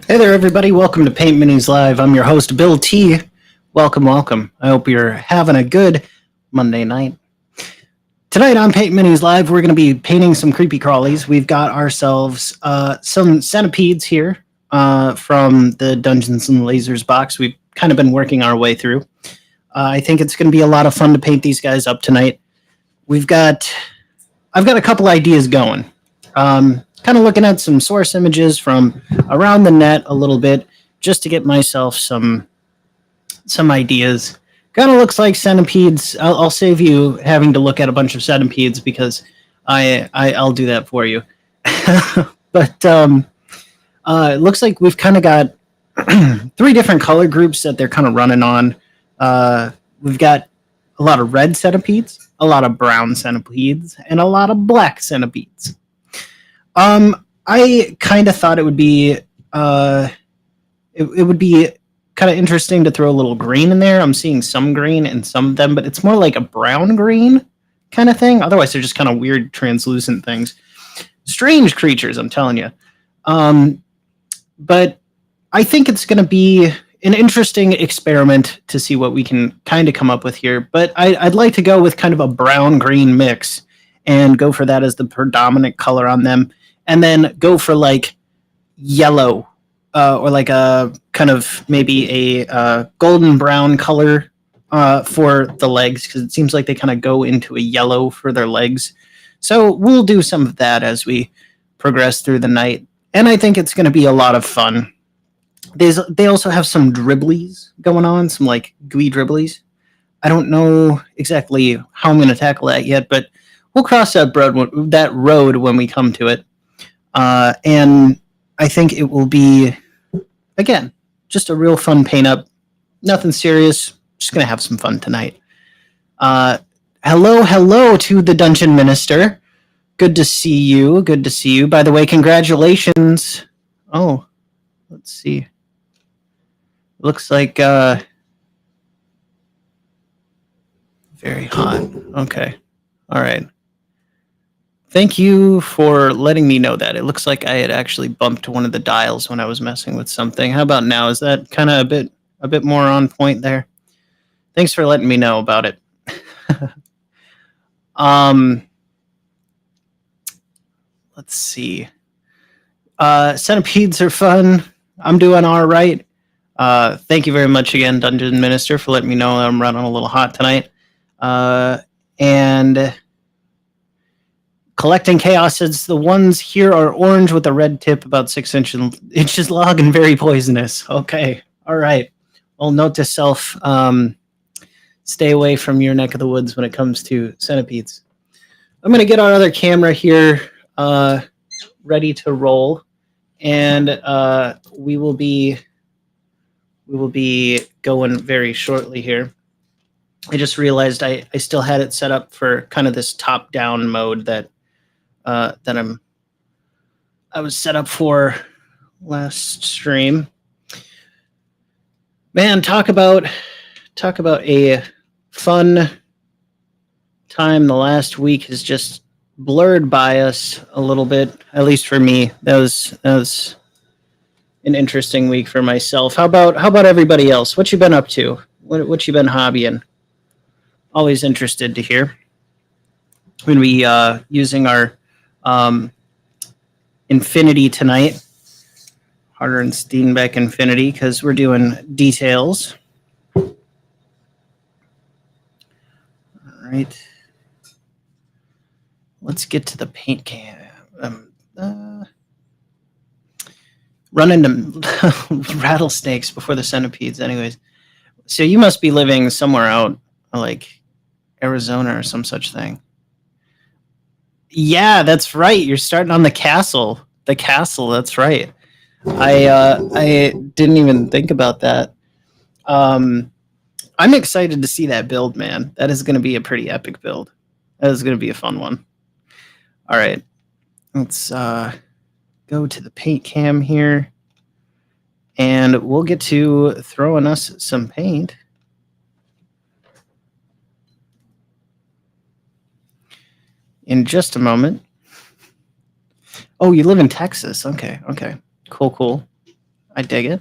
Hey there, everybody. Welcome to Paint Minis Live. I'm your host, Bill T. Welcome, welcome. I hope you're having a good Monday night. Tonight on Paint Minis Live, we're going to be painting some creepy crawlies. We've got ourselves some centipedes here from the Dungeons and Lasers box. We've kind of been working our way through. I think it's going to be a lot of fun to paint these guys up tonight. I've got a couple ideas going. Kind of looking at some source images from around the net a little bit, just to get myself some ideas. Kind of looks like centipedes. I'll save you having to look at a bunch of centipedes because I'll do that for you. But it looks like we've kind of got 3 different color groups that they're kind of running on. We've got a lot of red centipedes, a lot of brown centipedes, and a lot of black centipedes. I kind of thought it would be it would be kind of interesting to throw a little green in there. I'm seeing some green in some of them, but it's more like a brown green kind of thing. Otherwise, they're just kind of weird translucent things. Strange creatures, I'm telling you. But I think it's going to be an interesting experiment to see what we can kind of come up with here. But I'd like to go with kind of a brown-green mix and go for that as the predominant color on them. And then go for like yellow or like a kind of maybe a golden brown color for the legs, because it seems like they kind of go into a yellow for their legs. So we'll do some of that as we progress through the night. And I think it's going to be a lot of fun. They also have some dribblies going on, some like gooey dribblies. I don't know exactly how I'm going to tackle that yet, but we'll cross that road when we come to it. And I think it will be, again, just a real fun paint up. Nothing serious. Just going to have some fun tonight. Hello to the Dungeon Minister. Good to see you. Good to see you. By the way, congratulations. Oh, let's see. Looks like very hot. Okay. All right. Thank you for letting me know that. It looks like I had actually bumped one of the dials when I was messing with something. How about now? Is that kind of a bit more on point there? Thanks for letting me know about it. Let's see. Centipedes are fun. I'm doing all right. Thank you very much again, Dungeon Minister, for letting me know I'm running a little hot tonight. And Collecting Chaos says the ones here are orange with a red tip, about 6 inches long and very poisonous. Okay, all right. Well, note to self, stay away from your neck of the woods when it comes to centipedes. I'm going to get our other camera here ready to roll, and we will be going very shortly here. I just realized I still had it set up for kind of this top-down mode that I was set up for last stream. Man, talk about a fun time. The last week has just blurred by us a little bit, at least for me. That was an interesting week for myself. How about everybody else? What you been up to? What you been hobbying? Always interested to hear. We're going to be using our Infinity tonight, Harder and Steenbeck Infinity, because we're doing details. All right. Let's get to the paint can. Run into rattlesnakes before the centipedes. Anyways, so you must be living somewhere out like Arizona or some such thing. Yeah, that's right. You're starting on the castle. The castle, that's right. I didn't even think about that. I'm excited to see that build, man. That is going to be a pretty epic build. That is going to be a fun one. All right. Let's go to the paint cam here, and we'll get to throwing us some paint. In just a moment. Oh, you live in Texas. Okay. Cool. I dig it.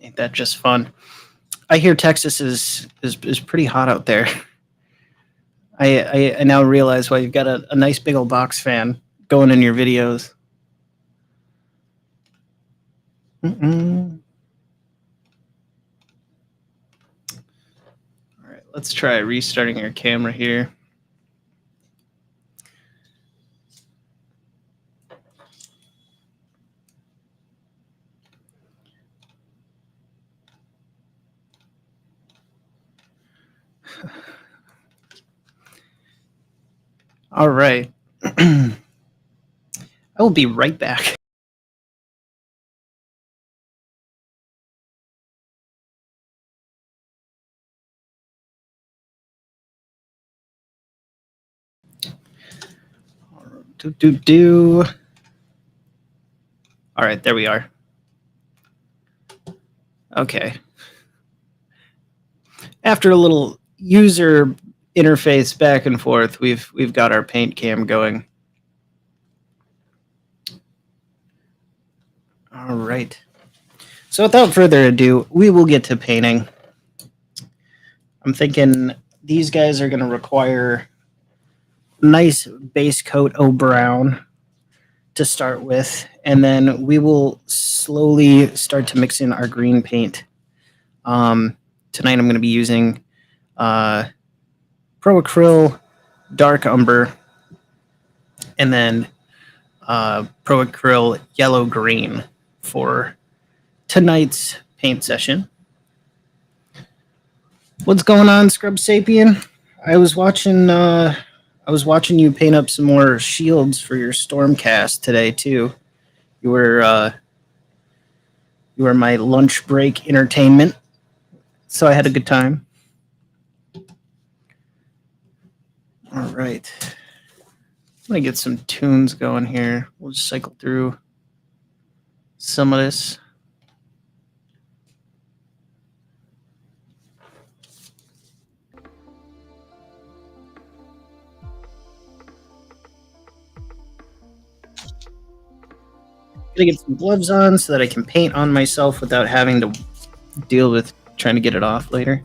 Ain't that just fun? I hear Texas is pretty hot out there. I now realize why you've got a nice big old box fan going in your videos. All right, let's try restarting our camera here. All right. I will be right back. All right, there we are. Okay. After a little user interface back and forth, we've got our paint cam going. All right. So without further ado, we will get to painting. I'm thinking these guys are going to require a nice base coat of brown to start with, and then we will slowly start to mix in our green paint. Tonight I'm going to be using Pro Acryl Dark Umber, and then Pro Acryl Yellow Green for tonight's paint session. What's going on, Scrub Sapien? I was watching you paint up some more shields for your Stormcast today too. You were my lunch break entertainment, so I had a good time. All right, I'm gonna get some tunes going here. We'll just cycle through some of this. Gonna get some gloves on so that I can paint on myself without having to deal with trying to get it off later.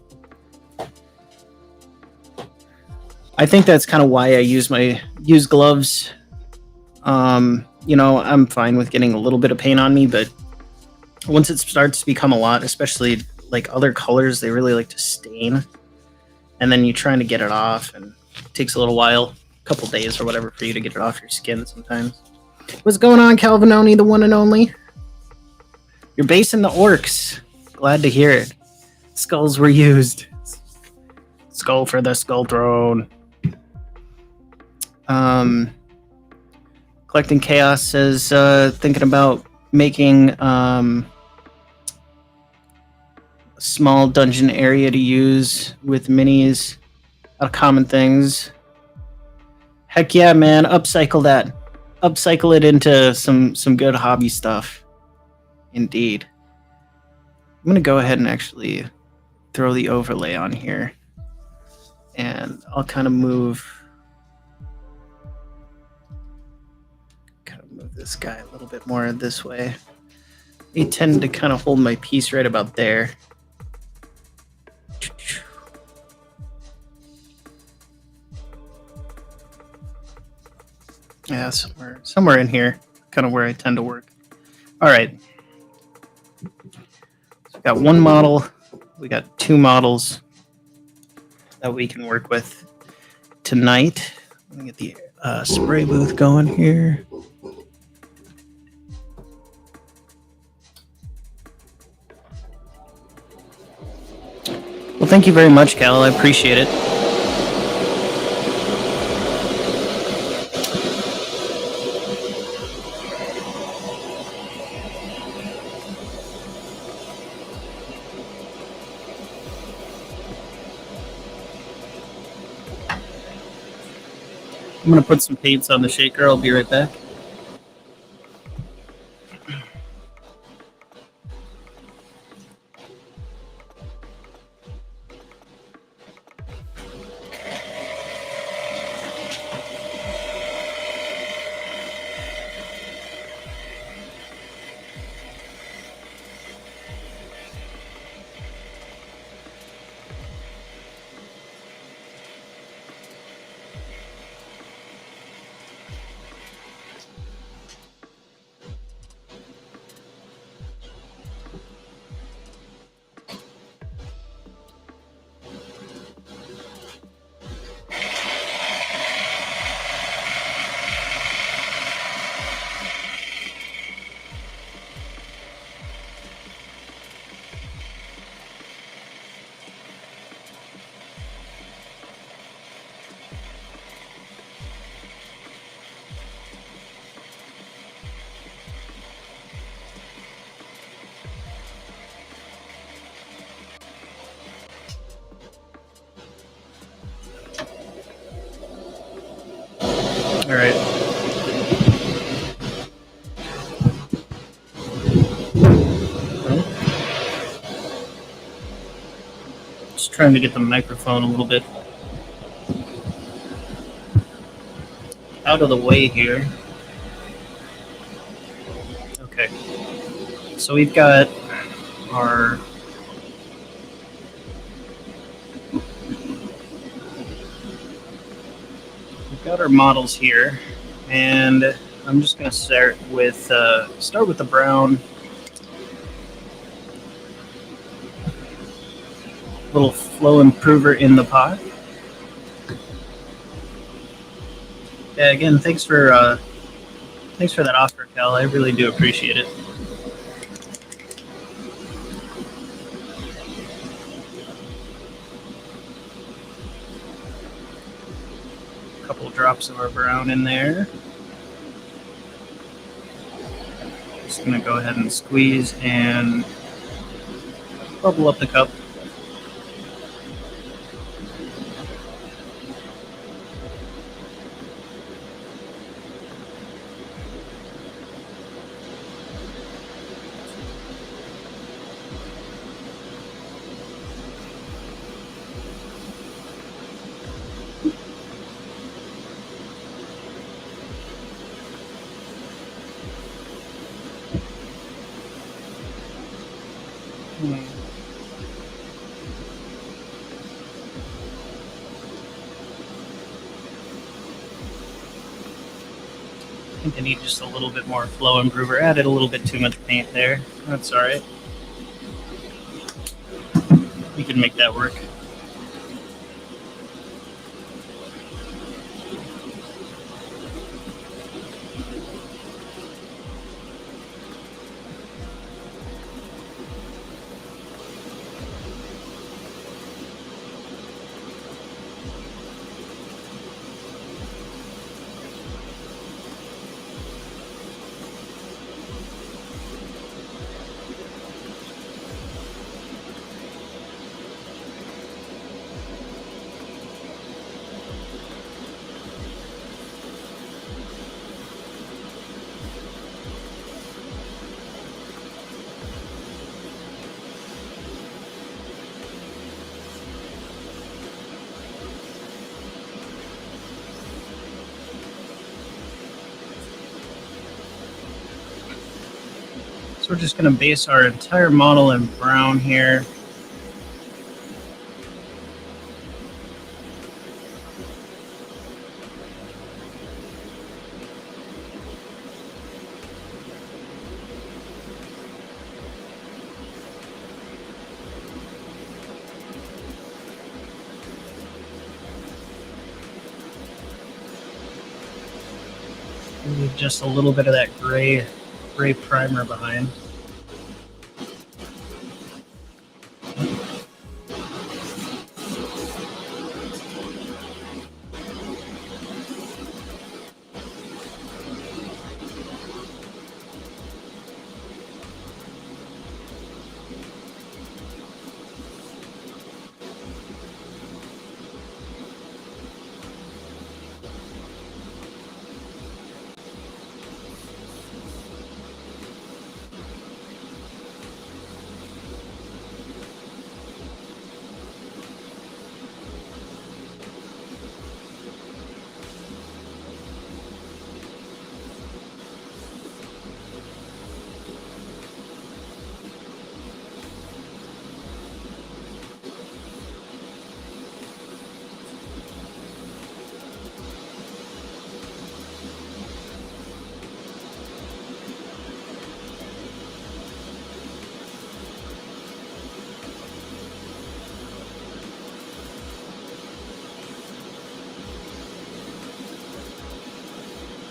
I think that's kind of why I use gloves. You know, I'm fine with getting a little bit of paint on me, but once it starts to become a lot, especially like other colors, they really like to stain. And then you're trying to get it off, and it takes a little while, a couple days or whatever, for you to get it off your skin sometimes. What's going on, Calvinoni, the one and only? You're basing the orcs. Glad to hear it. Skulls were used. Skull for the skull throne. Collecting Chaos says thinking about making a small dungeon area to use with minis out of common things. Heck yeah, man. Upcycle that. Upcycle it into some good hobby stuff. Indeed. I'm going to go ahead and actually throw the overlay on here. And I'll kind of move this guy a little bit more this way. I tend to kind of hold my piece right about there. Yeah, somewhere in here, kind of where I tend to work. All right. So we got one model. We got two models that we can work with tonight. Let me get the spray booth going here. Well, thank you very much, Cal. I appreciate it. I'm going to put some paints on the shaker. I'll be right back. All right. Just trying to get the microphone a little bit out of the way here. Okay. So we've got our models here, and I'm just going to start with the brown. Little flow improver in the pot. Yeah, again, thanks for that offer, Cal. I really do appreciate it. A couple drops of our brown in there. Just gonna go ahead and squeeze and bubble up the cup. I think I need just a little bit more flow improver. Added a little bit too much paint there. That's all right. We can make that work. So we're just going to base our entire model in brown here. Leave just a little bit of that gray primer behind.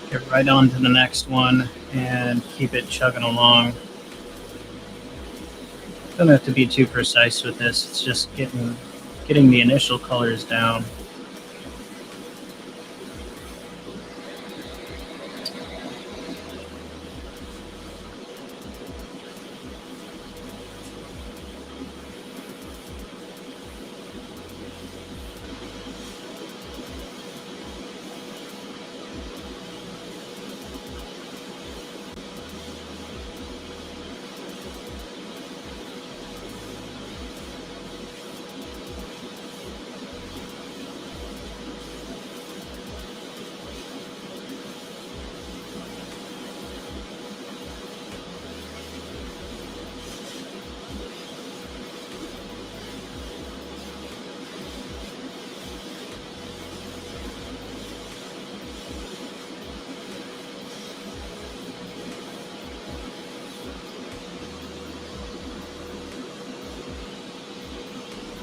Get right on to the next one and keep it chugging along. Don't have to be too precise with this. It's just getting the initial colors down.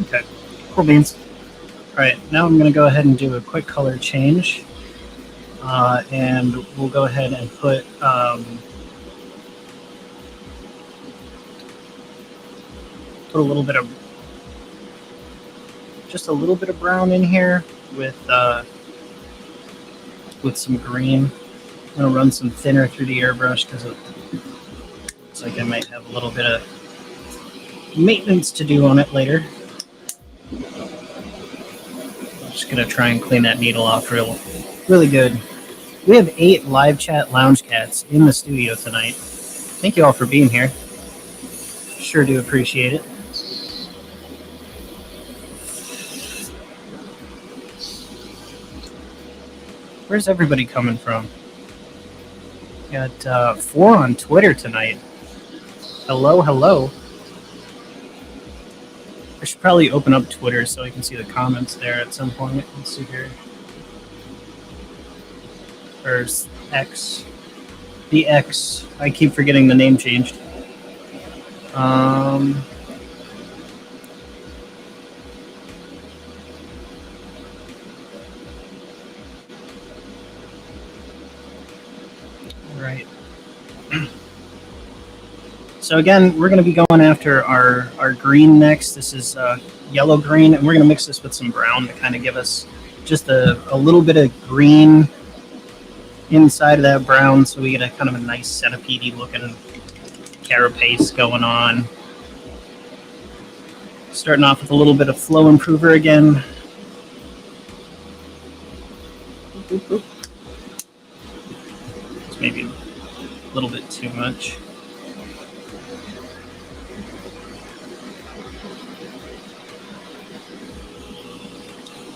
Okay, cool beans. All right, now I'm going to go ahead and do a quick color change. And we'll go ahead and put a little bit of, just a little bit of brown in here with some green. I'm going to run some thinner through the airbrush because it looks like I might have a little bit of maintenance to do on it later. I'm just going to try and clean that needle off really good. We have 8 live chat lounge cats in the studio tonight. Thank you all for being here. Sure do appreciate it. Where's everybody coming from? Got 4 on Twitter tonight. Hello, hello. I should probably open up Twitter so I can see the comments there at some point. Let's see here. Or X. The X. I keep forgetting the name changed. Right. So again, we're going to be going after our green next. This is yellow green, and we're going to mix this with some brown to kind of give us just a little bit of green inside of that brown, so we get a kind of a nice centipede looking carapace going on. Starting off with a little bit of flow improver again. It's maybe a little bit too much.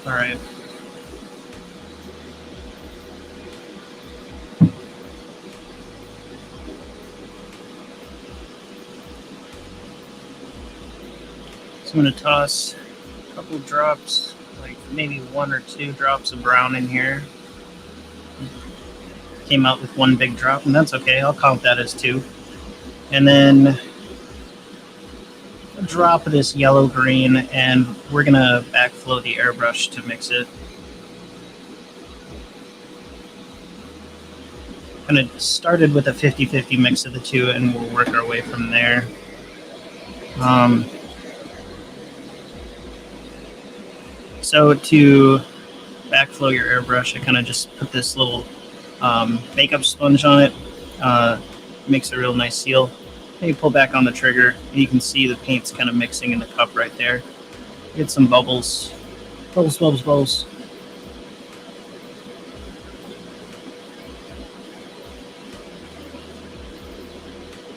All right. So I'm going to toss a couple drops, like maybe 1 or 2 drops of brown in here. Came out with 1 big drop, and that's okay. I'll count that as 2. And then a drop of this yellow-green, and we're going to backflow the airbrush to mix it. Kind of started with a 50-50 mix of the two, and we'll work our way from there. So to backflow your airbrush, I kind of just put this little makeup sponge on it. Makes a real nice seal. Then you pull back on the trigger, and you can see the paint's kind of mixing in the cup right there. Get some bubbles. Bubbles, bubbles, bubbles.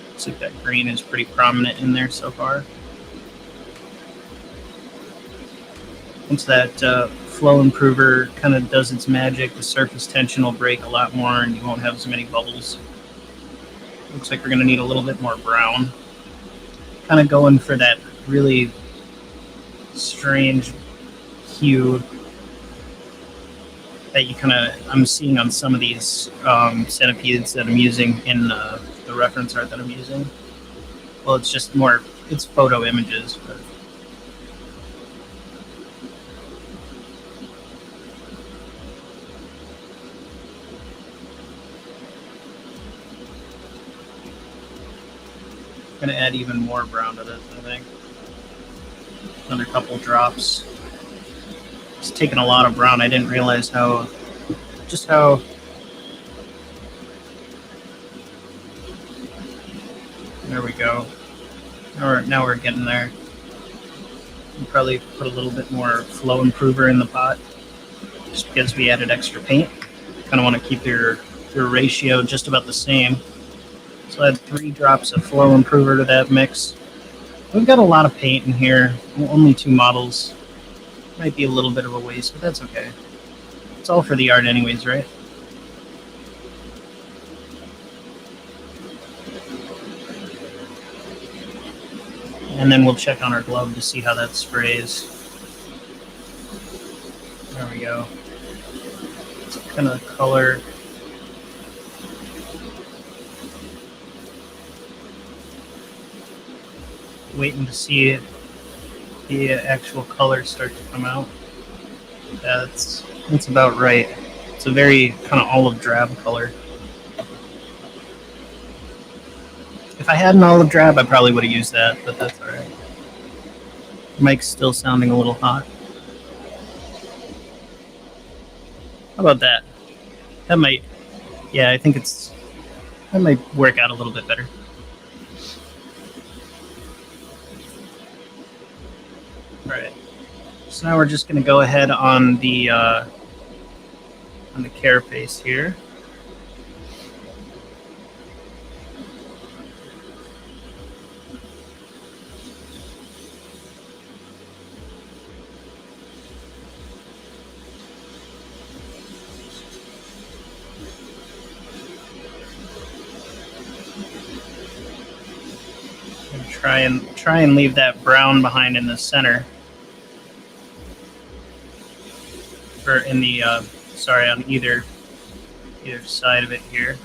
Looks like that green is pretty prominent in there so far. Once that flow improver kind of does its magic, the surface tension will break a lot more and you won't have as many bubbles. Looks like we're going to need a little bit more brown. Kind of going for that really strange hue that I'm seeing on some of these centipedes that I'm using in the reference art that I'm using. Well, it's just more, it's photo images, but I'm going to add even more brown to this, I think. Another couple drops. It's taking a lot of brown. I didn't realize how. There we go. Now we're getting there. We'll probably put a little bit more flow improver in the pot, just because we added extra paint. Kind of want to keep your ratio just about the same. So add 3 drops of flow improver to that mix. We've got a lot of paint in here, only 2 models. Might be a little bit of a waste, but that's okay. It's all for the art anyways, right? And then we'll check on our glove to see how that sprays. There we go. It's kind of color. Waiting to see the actual colors start to come out. That's about right. It's a very kind of olive drab color. If I had an olive drab, I probably would have used that, but that's all right. Mic's still sounding a little hot. How about that? That might, yeah, I think that might work out a little bit better. All right. So now we're just going to go ahead on the carapace here. And try and leave that brown behind in the center. Or in the sorry, on either side of it here.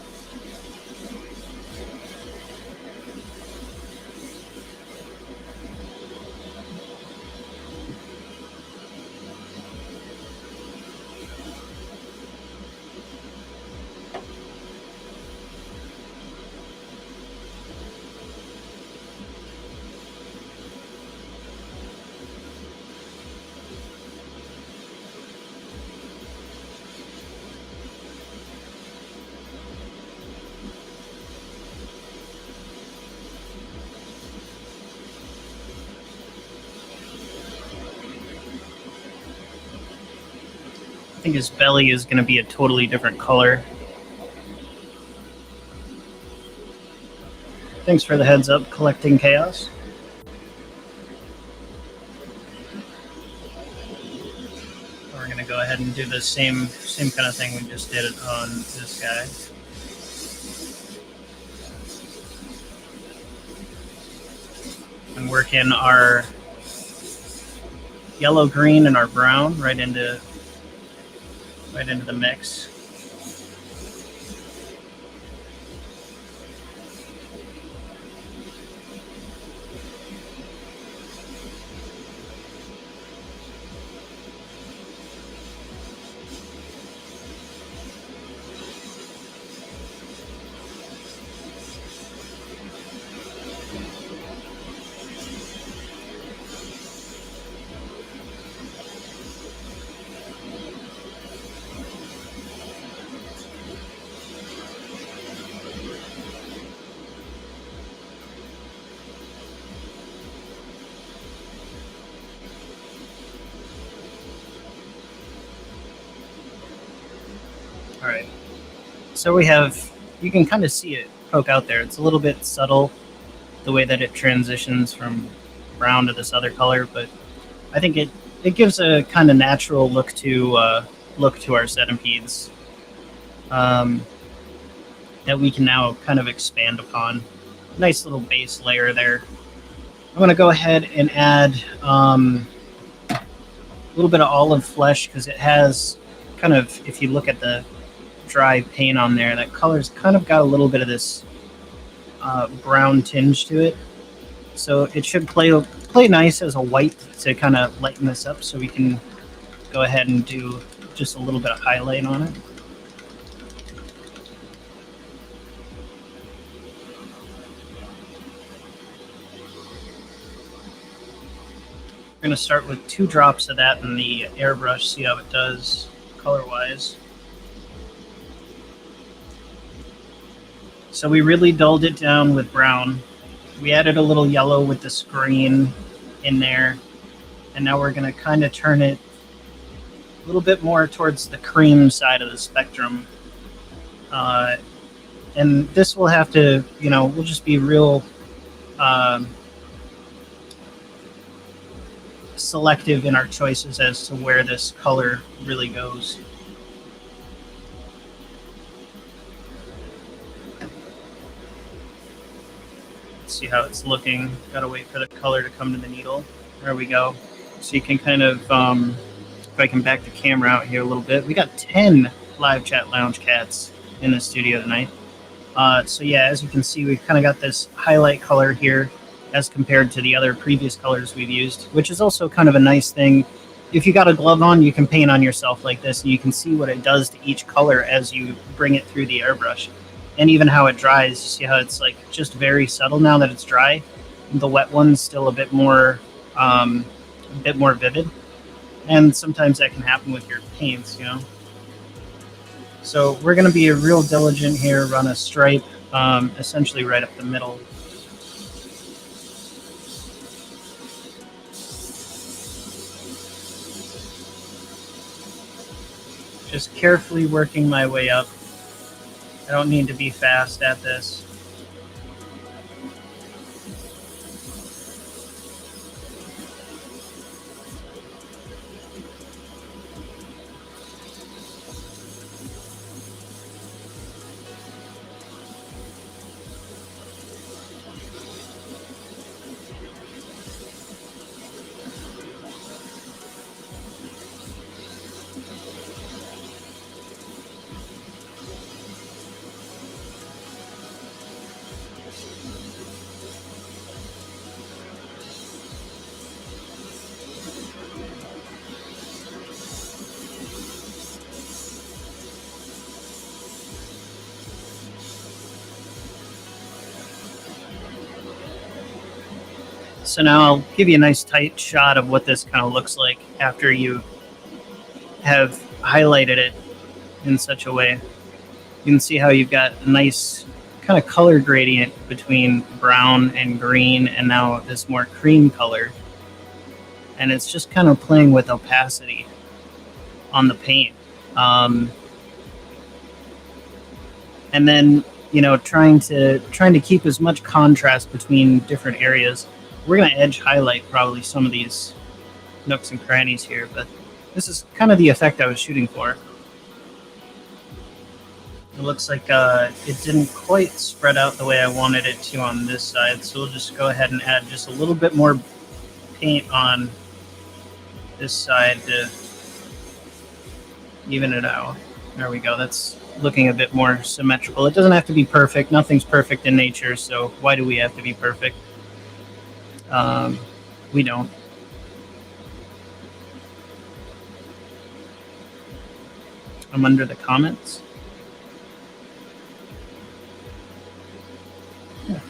I think his belly is going to be a totally different color. Thanks for the heads up, Collecting Chaos. We're going to go ahead and do the same kind of thing we just did on this guy. And work in our yellow, green, and our brown right into the mix. All right, so we have, you can kind of see it poke out there. It's a little bit subtle, the way that it transitions from brown to this other color, but I think it gives a kind of natural look to our centipedes that we can now kind of expand upon. Nice little base layer there. I'm going to go ahead and add a little bit of olive flesh because it has kind of, if you look at the dry paint on there, that color's kind of got a little bit of this brown tinge to it. So it should play nice as a white to kind of lighten this up, so we can go ahead and do just a little bit of highlight on it. We're going to start with 2 drops of that in the airbrush, see how it does color-wise. So we really dulled it down with brown. We added a little yellow with this green in there. And now we're going to kind of turn it a little bit more towards the cream side of the spectrum. And this will have to, we'll just be real selective in our choices as to where this color really goes. See how it's looking. Gotta wait for the color to come to the needle. There we go. So you can kind of, if I can back the camera out here a little bit, we got 10 live chat lounge cats in the studio tonight. So yeah, as you can see, we've kind of got this highlight color here. as compared to the other previous colors we've used, which is also kind of a nice thing. If you got a glove on, you can paint on yourself like this, and you can see what it does to each color as you bring it through the airbrush. And even how it dries, you see how it's like just very subtle now that it's dry. The wet one's still a bit more vivid. And sometimes that can happen with your paints, you know. So we're going to be real diligent here, run a stripe essentially right up the middle. Just carefully working my way up. I don't need to be fast at this. So now I'll give you a nice tight shot of what this kind of looks like after you have highlighted it in such a way. You can see how you've got a nice kind of color gradient between brown and green and now this more cream color. And it's just kind of playing with opacity on the paint. And then, you know, trying to keep as much contrast between different areas. We're going to edge highlight probably some of these nooks and crannies here, but this is kind of the effect I was shooting for. It looks like it didn't quite spread out the way I wanted it to on this side, so we'll just go ahead and add just a little bit more paint on this side to even it out. There we go. That's looking a bit more symmetrical. It doesn't have to be perfect. Nothing's perfect in nature, so why do we have to be perfect? We don't. I'm under the comments. Yeah.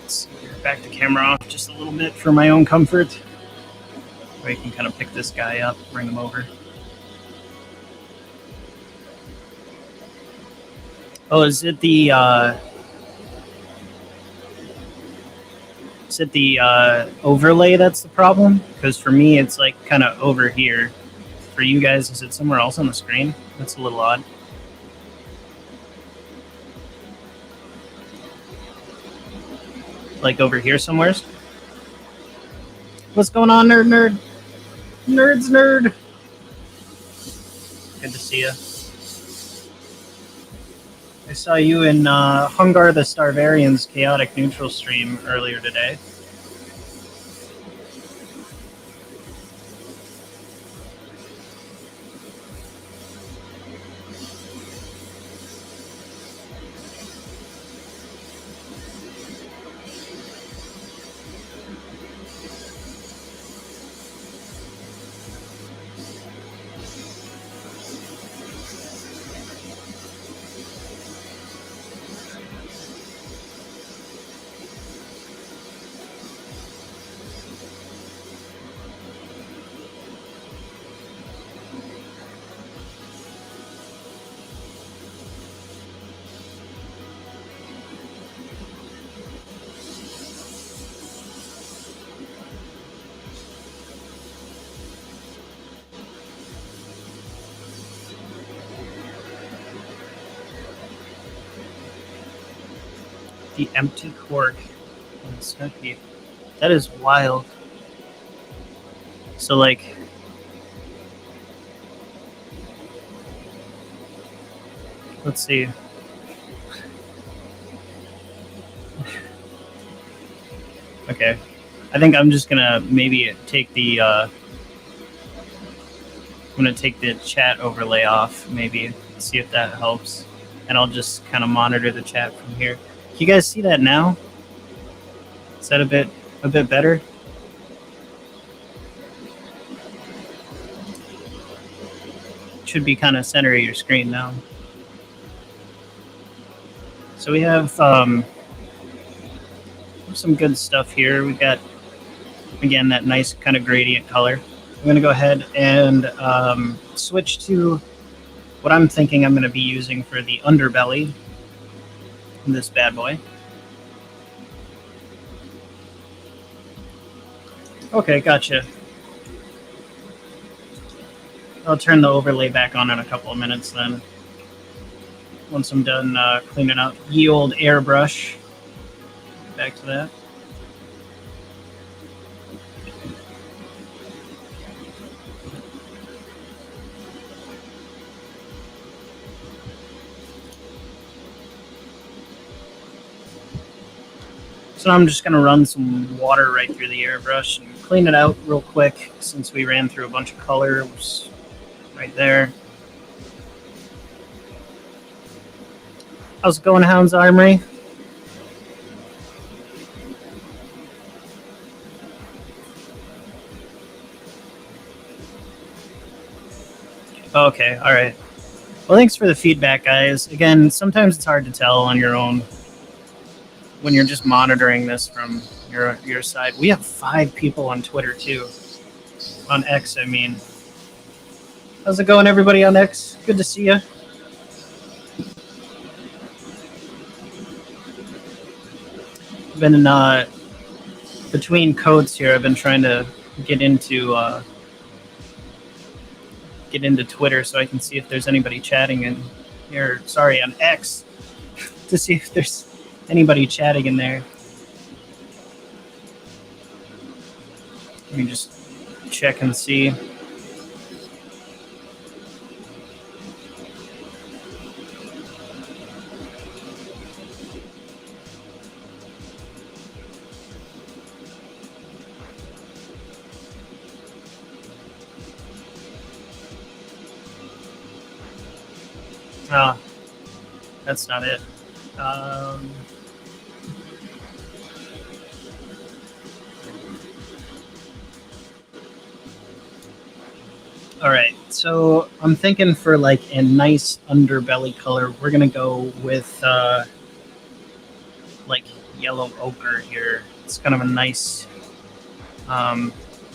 Let's back the camera off just a little bit for my own comfort. So I can kind of pick this guy up, bring him over. Oh, is it the overlay that's the problem? Because for me, it's like kind of over here. For you guys, is it somewhere else on the screen? That's a little odd. Like over here somewhere? What's going on, nerd? Nerd. Good to see you. I saw you in Hungar the Starvarian's Chaotic Neutral stream earlier today. The empty cork and Snooky. That is wild. So like let's see. Okay. I think I'm just gonna maybe take the I'm gonna take the chat overlay off, maybe see if that helps, and I'll just kind of monitor the chat from here. Can you guys see that now? Is that a bit better? Should be kind of center of your screen now. So we have some good stuff here. We've got, again, that nice kind of gradient color. I'm going to go ahead and switch to what I'm thinking I'm going to be using for the underbelly in this bad boy. Okay, gotcha. I'll turn the overlay back on in a couple of minutes then. Once I'm done cleaning up ye old airbrush. Back to that. So I'm just going to run some water right through the airbrush and clean it out real quick since we ran through a bunch of colors right there. How's it going, Hound's Armory? Okay, all right. Well, thanks for the feedback, guys. Again, sometimes it's hard to tell on your own when you're just monitoring this from your side. We have 5 people on Twitter, too. On X, I mean. How's it going, everybody on X? Good to see you. Been between codes here. I've been trying to get into Twitter so I can see if there's anybody chatting in here. Sorry, on X, to see if there's anybody chatting in there. Let me just check and see. Oh, that's not it. All right, so I'm thinking for like a nice underbelly color, we're gonna go with like yellow ochre here. It's kind of a nice,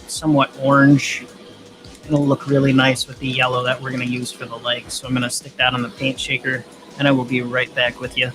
somewhat orange. It'll look really nice with the yellow that we're gonna use for the legs. So I'm gonna stick that on the paint shaker, and I will be right back with you.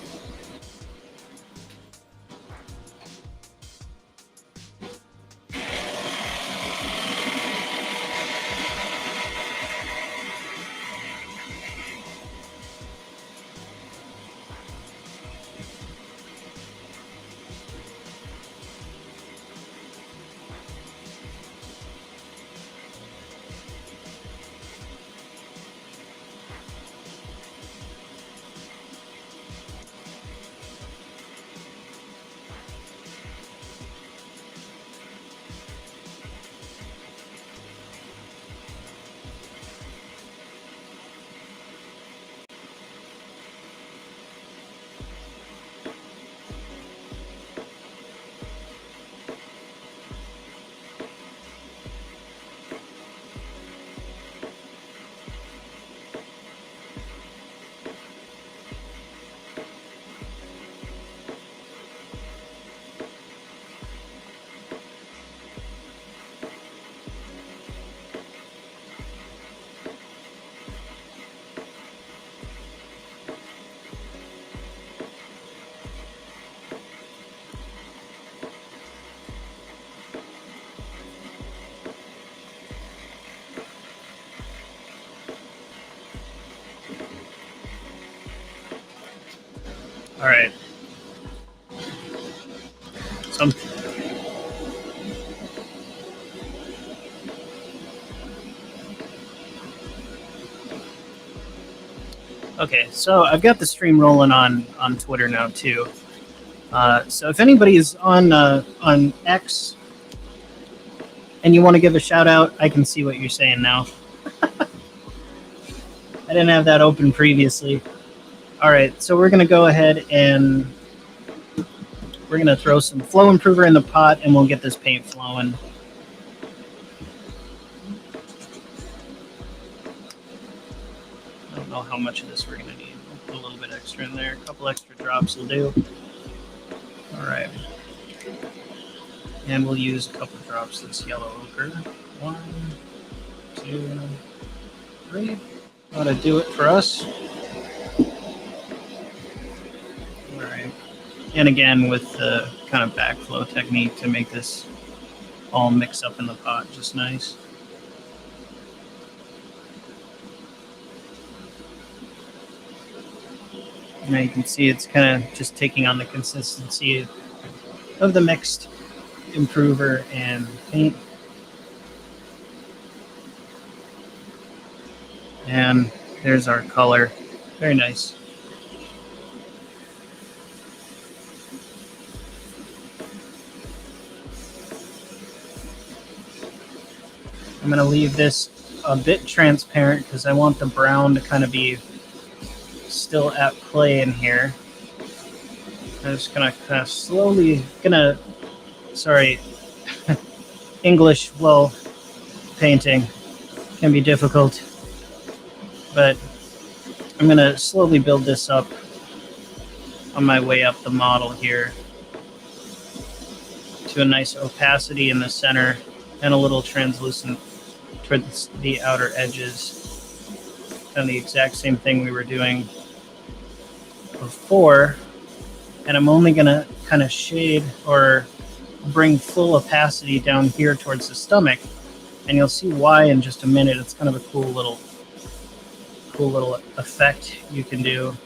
All right. Okay, so I've got the stream rolling on Twitter now too. So if anybody is on X and you want to give a shout out, I can see what you're saying now. I didn't have that open previously. All right, so we're going to go ahead and we're going to throw some flow improver in the pot and we'll get this paint flowing. I don't know how much of this we're going to need. We'll put a little bit extra in there. A couple extra drops will do. All right. And we'll use a couple drops of this yellow ochre. 1, 2, 3. Ought to do it for us. All right. And again, with the kind of backflow technique to make this all mix up in the pot just nice. Now you can see it's kind of just taking on the consistency of the mixed improver and paint. And there's our color. Very nice. I'm going to leave this a bit transparent because I want the brown to kind of be still at play in here. I'm just going to kind of slowly, sorry, English while painting can be difficult, but I'm going to slowly build this up on my way up the model here to a nice opacity in the center and a little translucent towards the outer edges. Done the exact same thing we were doing before, and I'm only going to kind of shade or bring full opacity down here towards the stomach, and you'll see why in just a minute. It's kind of a cool little effect you can do,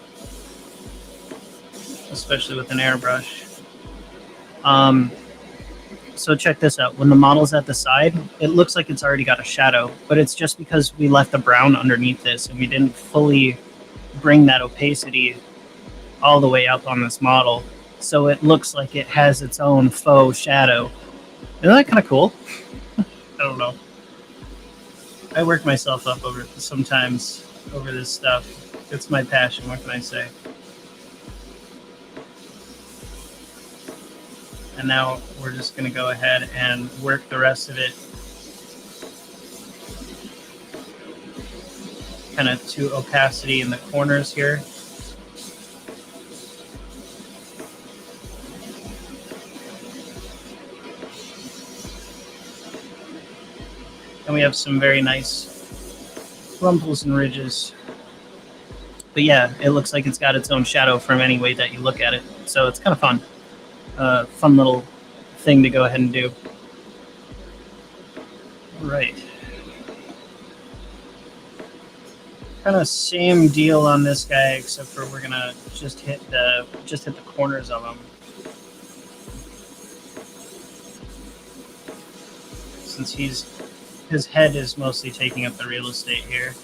especially with an airbrush. So check this out. When the model's at the side, it looks like it's already got a shadow, but it's just because we left the brown underneath this and we didn't fully bring that opacity all the way up on this model. So it looks like it has its own faux shadow. Isn't that kind of cool? I don't know. I work myself up sometimes over this stuff. It's my passion. What can I say? And now we're just going to go ahead and work the rest of it kind of to opacity in the corners here. And we have some very nice rumples and ridges. But yeah, it looks like it's got its own shadow from any way that you look at it. So it's kind of fun. Fun little thing to go ahead and do. All right. Kind of same deal on this guy, except for we're gonna just hit the corners of him. Since his head is mostly taking up the real estate here.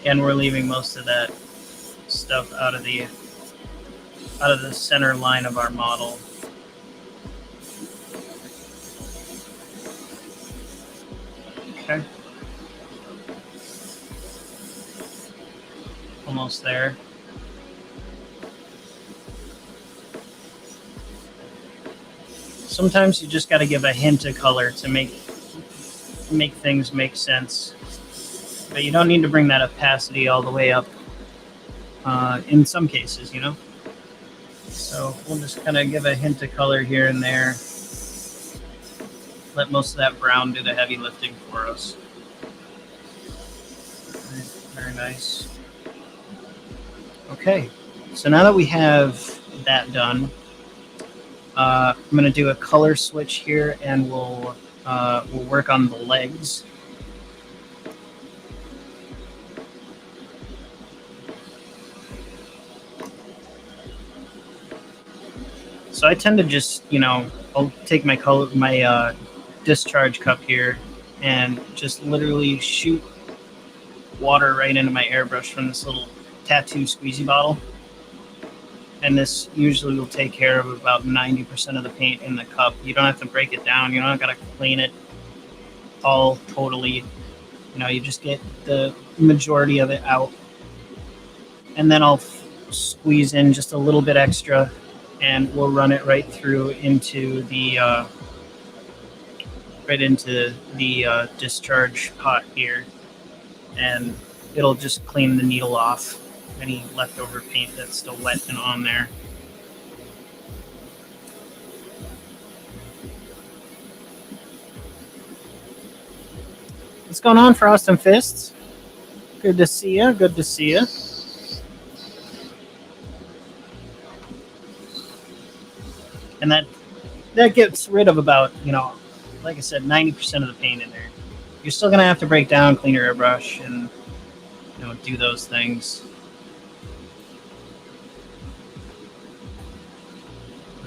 And we're leaving most of that stuff out of the center line of our model. Okay. Almost there. Sometimes you just got to give a hint of color to make things make sense. But you don't need to bring that opacity all the way up in some cases, you know? So we'll just kind of give a hint of color here and there. Let most of that brown do the heavy lifting for us. Very nice. Okay, so now that we have that done, I'm going to do a color switch here, and we'll work on the legs. So I tend to just, I'll take my discharge cup here and just literally shoot water right into my airbrush from this little tattoo squeezy bottle. And this usually will take care of about 90% of the paint in the cup. You don't have to break it down. You don't got to clean it all totally. You just get the majority of it out. And then I'll squeeze in just a little bit extra, and we'll run it right through into the discharge pot here, and it'll just clean the needle off any leftover paint that's still wet and on there. What's going on, Frost and Fists? Good to see you. Good to see you. And that gets rid of about, like I said, 90% of the paint in there. You're still going to have to break down, clean your airbrush, and, do those things.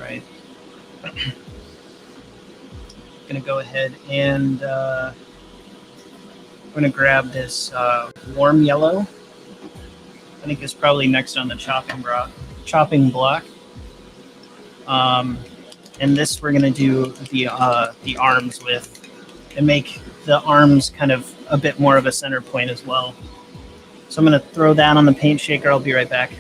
Right. I'm going to go ahead and I'm going to grab this warm yellow. I think it's probably next on the chopping block. And this we're going to do the arms with, and make the arms kind of a bit more of a center point as well. So I'm going to throw that on the paint shaker. I'll be right back.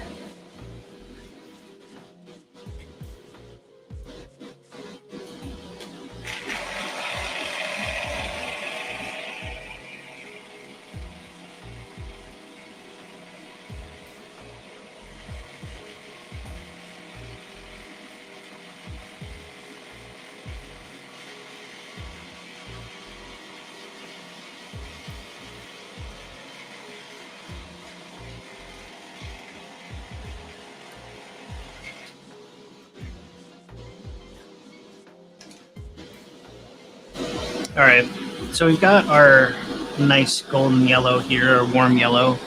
All right, so we've got our nice golden yellow here, or warm yellow.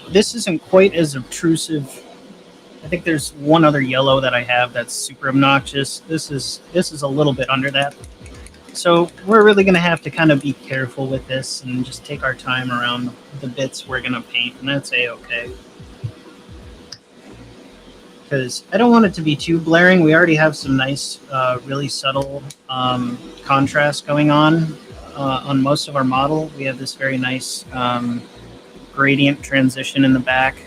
This isn't quite as obtrusive. I think there's one other yellow that I have that's super obnoxious. This is a little bit under that. So we're really going to have to kind of be careful with this and just take our time around the bits we're going to paint, and that's A-okay. Because I don't want it to be too blaring. We already have some nice, really subtle contrast going on most of our model. We have this very nice gradient transition in the back,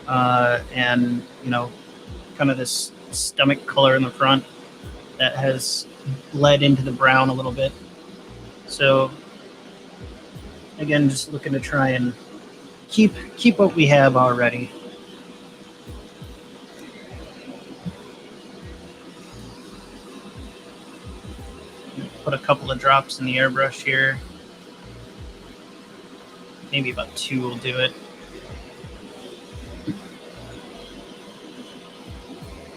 and kind of this stomach color in the front that has bled into the brown a little bit. So again, just looking to try and keep what we have already. Put a couple of drops in the airbrush here. Maybe about 2 will do it.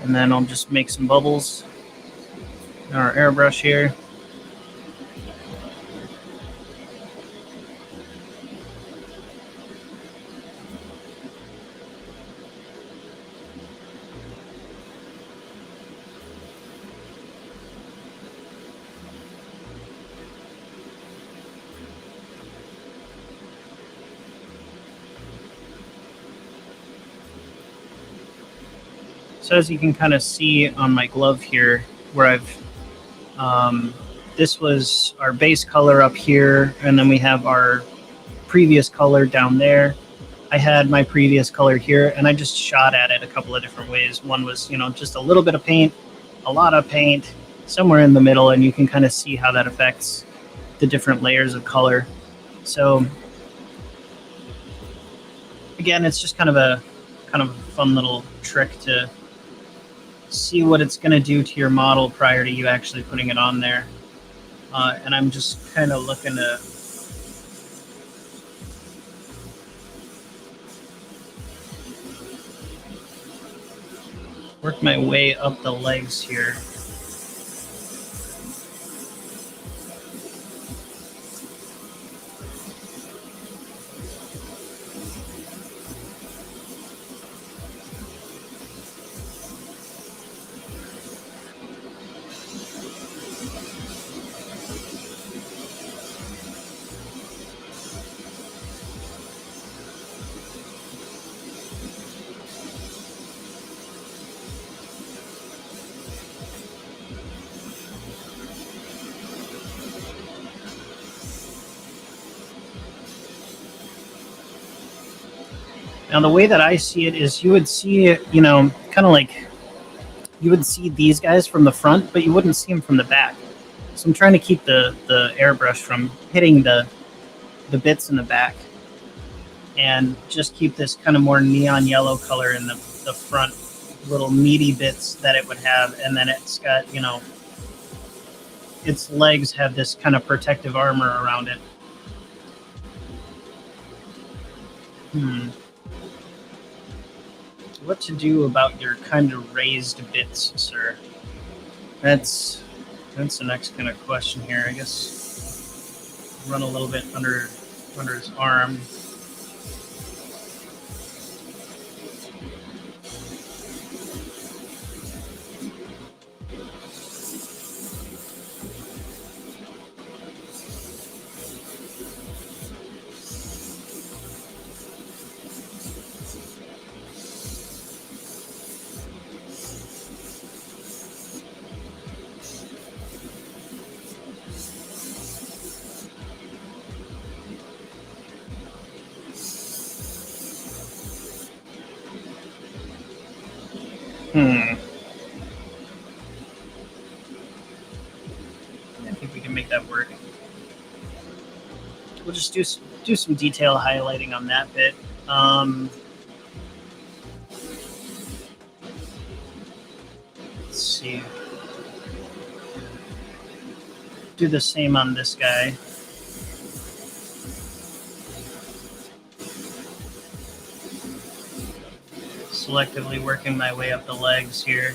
And then I'll just make some bubbles in our airbrush here. So as you can kind of see on my glove here, where I've, this was our base color up here, and then we have our previous color down there. I had my previous color here, and I just shot at it a couple of different ways. One was, just a little bit of paint, a lot of paint, somewhere in the middle, and you can kind of see how that affects the different layers of color. So again, it's just kind of a fun little trick to see what it's going to do to your model prior to you actually putting it on there. And I'm just kind of looking to work my way up the legs here. Now, the way that I see it is you would see, you know, kind of like you would see these guys from the front, but you wouldn't see them from the back. So I'm trying to keep the airbrush from hitting the bits in the back, and just keep this kind of more neon yellow color in the front little meaty bits that it would have, and then it's got, you know, its legs have this kind of protective armor around it. What to do about your kind of raised bits, sir? That's the next kind of question here. I guess run a little bit under his arm. I think we can make that work. We'll just do some detail highlighting on that bit. Let's see. Do the same on this guy. Selectively working my way up the legs here.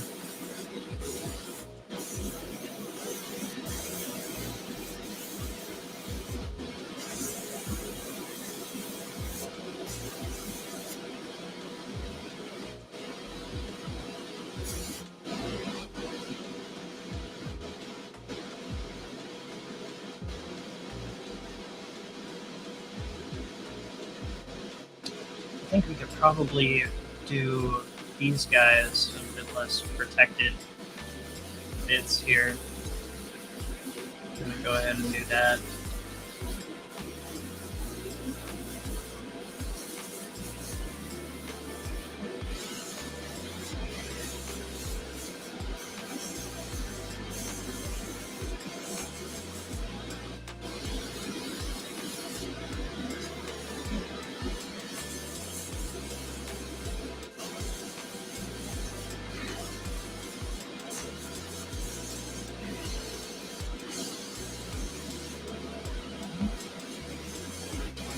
I think we could probably do these guys a bit less protected bits here. I'm gonna go ahead and do that.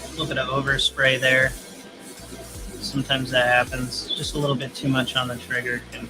A little bit of overspray there. Sometimes that happens. Just a little bit too much on the trigger can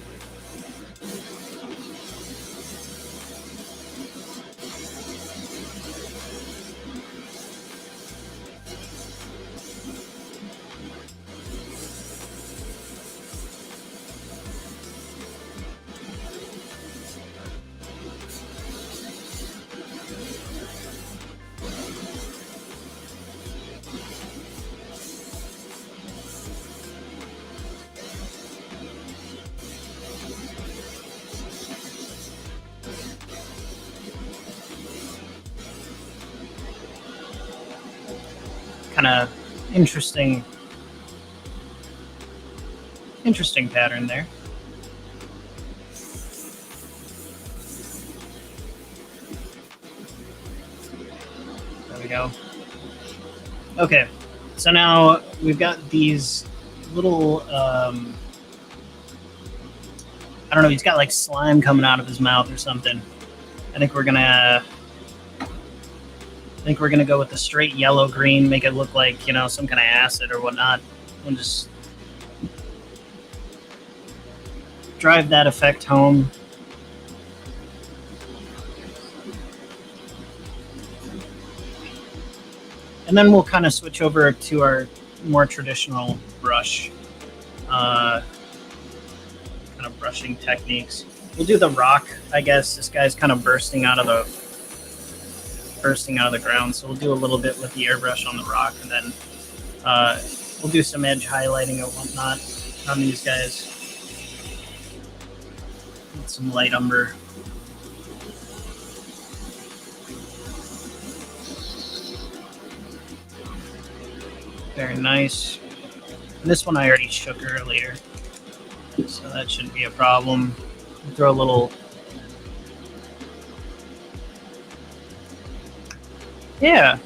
kind of interesting pattern there. There we go. Okay, so now we've got these little, I don't know, he's got like slime coming out of his mouth or something. I think we're gonna go with the straight yellow green, make it look like, you know, some kind of acid or whatnot. We'll just drive that effect home. And then we'll kind of switch over to our more traditional brush, kind of brushing techniques. We'll do the rock, I guess. This guy's kind of bursting out of the ground, so we'll do a little bit with the airbrush on the rock, and then we'll do some edge highlighting and whatnot on these guys. With some light umber. Very nice. And this one I already shook earlier, so that shouldn't be a problem. Throw a little... Yeah.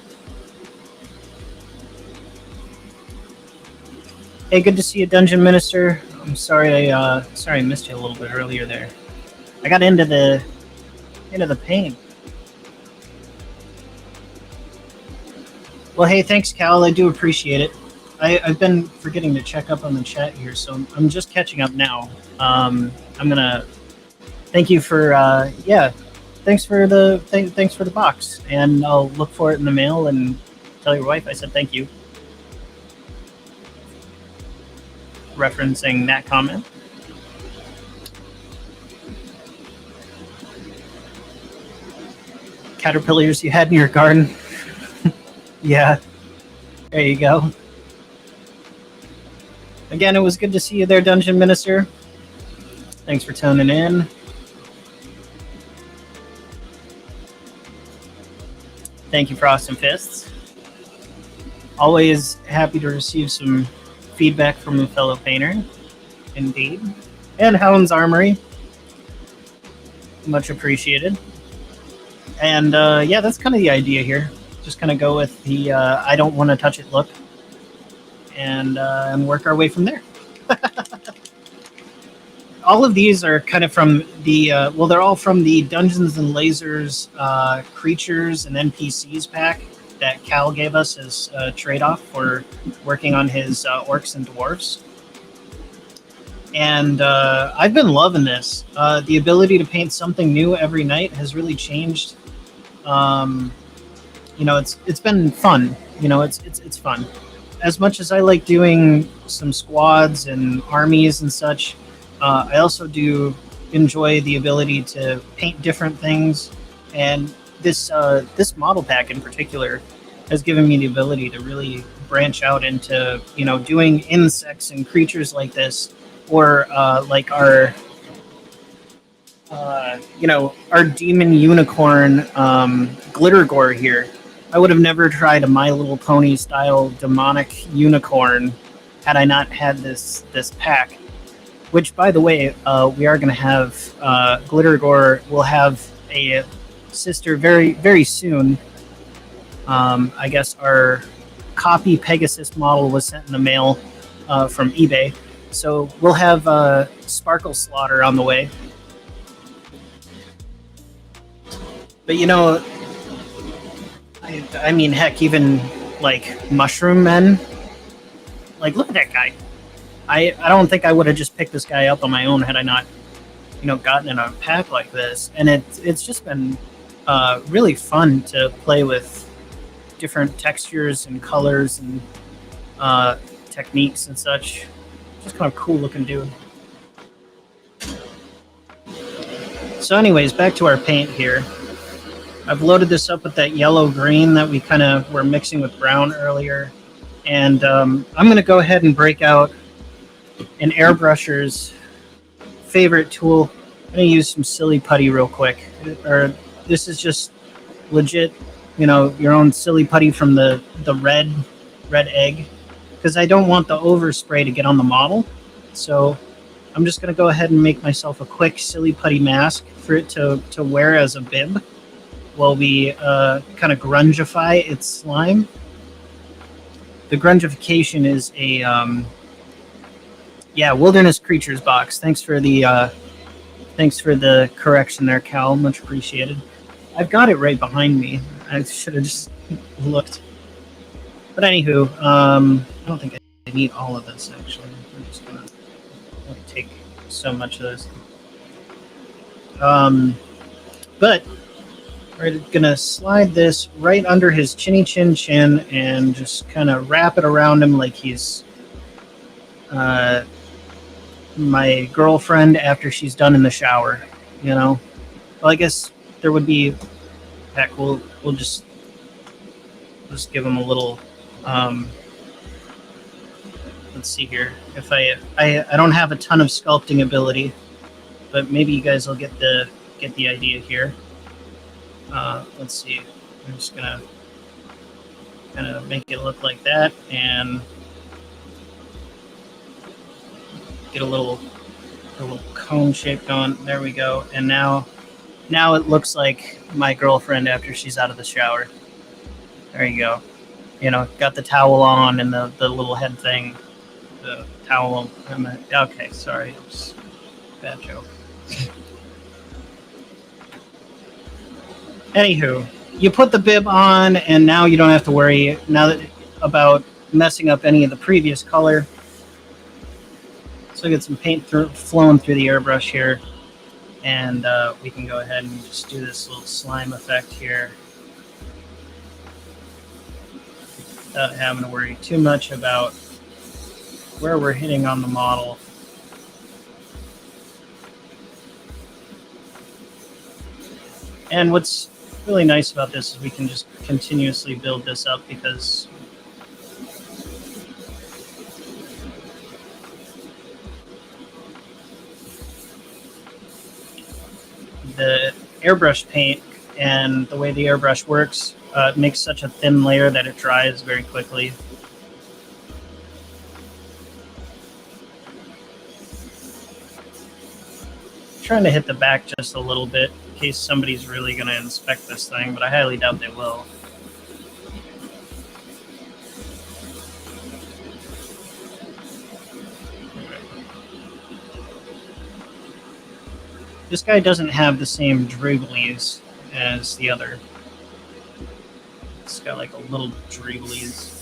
Hey, good to see you, Dungeon Minister. I'm sorry I missed you a little bit earlier there. I got into the paint. Well, hey, thanks, Cal. I do appreciate it. I've been forgetting to check up on the chat here, so I'm just catching up now. I'm gonna thank you for thanks for the box, and I'll look for it in the mail and tell your wife I said thank you. Referencing that comment. Caterpillars you had in your garden. Yeah. There you go. Again, it was good to see you there, Dungeon Minister. Thanks for tuning in. Thank you, Frost and Fists. Always happy to receive some feedback from a fellow painter. Indeed. And HOUND's Armory. Much appreciated. And yeah, that's kind of the idea here. Just kind of go with the I don't want to touch it look. And work our way from there. All of these are kind of from the, well, they're all from the Dungeons and Lasers creatures and NPCs pack that Cal gave us as a trade-off for working on his orcs and dwarves. And I've been loving this. The ability to paint something new every night has really changed. You know, it's been fun. You know, it's fun. As much as I like doing some squads and armies and such, I also do enjoy the ability to paint different things. And this model pack in particular has given me the ability to really branch out into, you know, doing insects and creatures like this, or like our, you know, our demon unicorn glitter gore here. I would have never tried a My Little Pony style demonic unicorn had I not had this pack. Which, by the way, we are going to have glitter gore. We'll have a sister very, very soon. I guess our copy Pegasus model was sent in the mail from eBay, so we'll have Sparkle Slaughter on the way. But you know, I mean, heck, even like Mushroom Men. Like, look at that guy. I don't think I would have just picked this guy up on my own had I not, you know, gotten in a pack like this. And it's just been really fun to play with different textures and colors and techniques and such. Just kind of cool looking dude. So anyways, back to our paint here. I've loaded this up with that yellow-green that we kind of were mixing with brown earlier. And I'm going to go ahead and break out an airbrusher's favorite tool. I'm going to use some silly putty real quick. Or this is just legit, you know, your own silly putty from the red egg. Because I don't want the overspray to get on the model. So I'm just going to go ahead and make myself a quick silly putty mask for it to wear as a bib while we kind of grungify its slime. The grungification is a Wilderness Creatures box. Thanks for the correction there, Cal. Much appreciated. I've got it right behind me. I should have just looked. But anywho, I don't think I need all of this actually. I'm just gonna take so much of this. But we're gonna slide this right under his chinny chin chin and just kind of wrap it around him like he's my girlfriend after she's done in the shower, you know. Well, I guess there would be, heck, we'll just give him a little. Let's see here. If I don't have a ton of sculpting ability, but maybe you guys will get the idea here. Let's see. I'm just gonna kind of make it look like that, and get a little cone shape going. There we go. And now it looks like my girlfriend after she's out of the shower. There you go. You know, got the towel on and the little head thing. The towel. Okay, sorry. It's bad joke. Anywho, you put the bib on, and now you don't have to worry about messing up any of the previous color. So I get some paint flowing through the airbrush here, and we can go ahead and just do this little slime effect here without having to worry too much about where we're hitting on the model. And what's really nice about this is we can just continuously build this up because the airbrush paint and the way the airbrush works makes such a thin layer that it dries very quickly. Trying to hit the back just a little bit in case somebody's really going to inspect this thing, but I highly doubt they will. This guy doesn't have the same dribblies as the other. It's got like a little dribblies.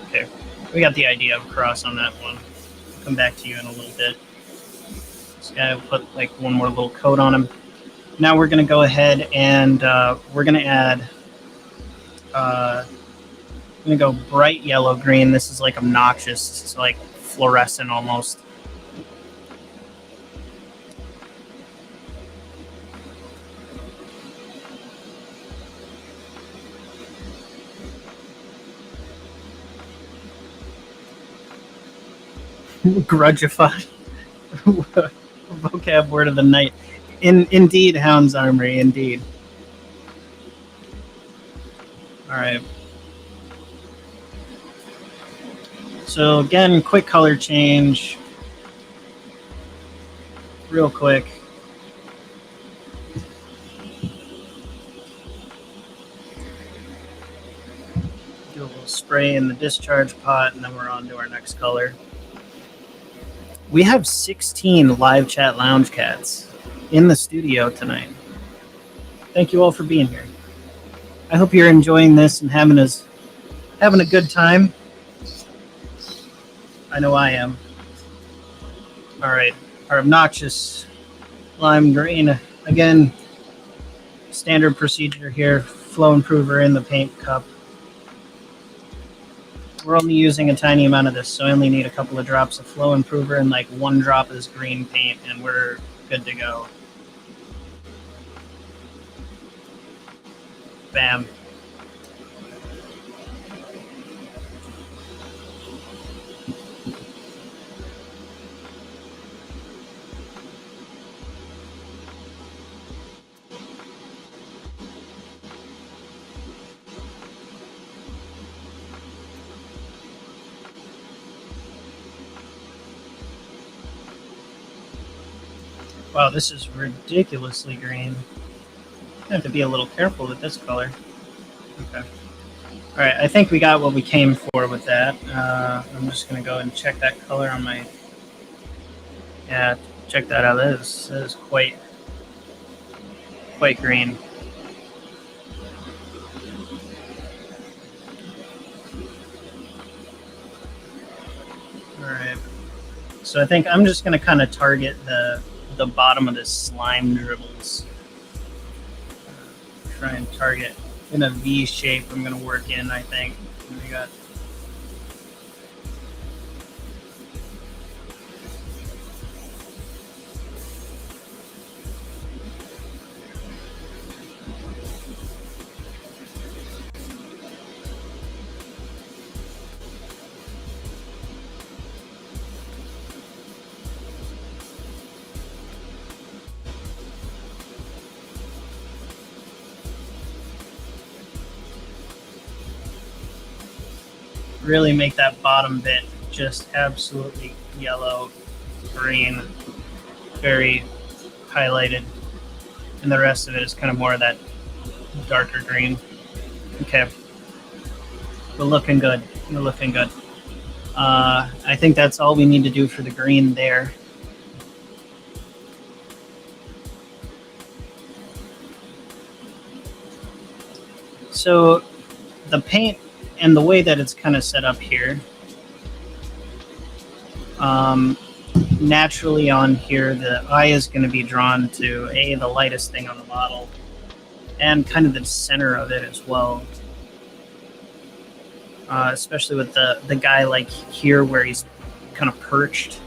Okay, we got the idea of cross on that one. I'll come back to you in a little bit. This guy will put like one more little coat on him. Now we're going to go ahead and we're going to add I'm going to go bright yellow green. This is like obnoxious. It's like fluorescent almost. Grudgify. Vocab word of the night. Indeed, Hound's Armory, indeed. Alright. So again, quick color change. Real quick. Do a little spray in the discharge pot, and then we're on to our next color. We have 16 live chat lounge cats in the studio tonight. Thank you all for being here. I hope you're enjoying this and having a good time. I know I am. All right, our obnoxious lime green. Again, standard procedure here. Flow improver in the paint cup. We're only using a tiny amount of this, so I only need a couple of drops of flow improver and like 1 drop of this green paint, and we're good to go. Bam. Wow, this is ridiculously green. I have to be a little careful with this color. Okay. All right, I think we got what we came for with that. I'm just going to go and check that color on my... Yeah, check that out. That is quite green. All right. So I think I'm just going to kind of target the bottom of this slime dribbles. Try and target in a V shape. I'm going to work in, I think. And we got really make that bottom bit just absolutely yellow, green, very highlighted, and the rest of it is kind of more of that darker green. Okay, we're looking good. We're looking good. I think that's all we need to do for the green there. So the paint and the way that it's kind of set up here, naturally on here, the eye is going to be drawn to the lightest thing on the model and kind of the center of it as well. Especially with the guy like here where he's kind of perched.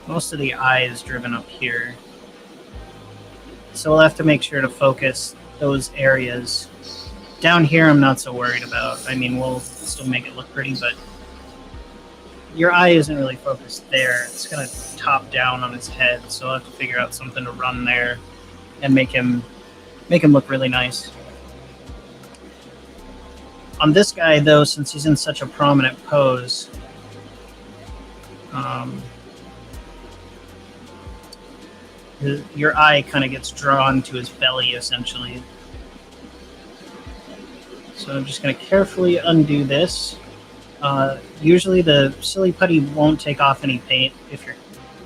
Most of the eye is driven up here. So we'll have to make sure to focus those areas. Down here I'm not so worried about. I mean, we'll still make it look pretty, but your eye isn't really focused there. It's going to top down on his head, so I'll have to figure out something to run there and make him look really nice. On this guy, though, since he's in such a prominent pose, your eye kind of gets drawn to his belly, essentially. So I'm just going to carefully undo this. Usually the silly putty won't take off any paint. You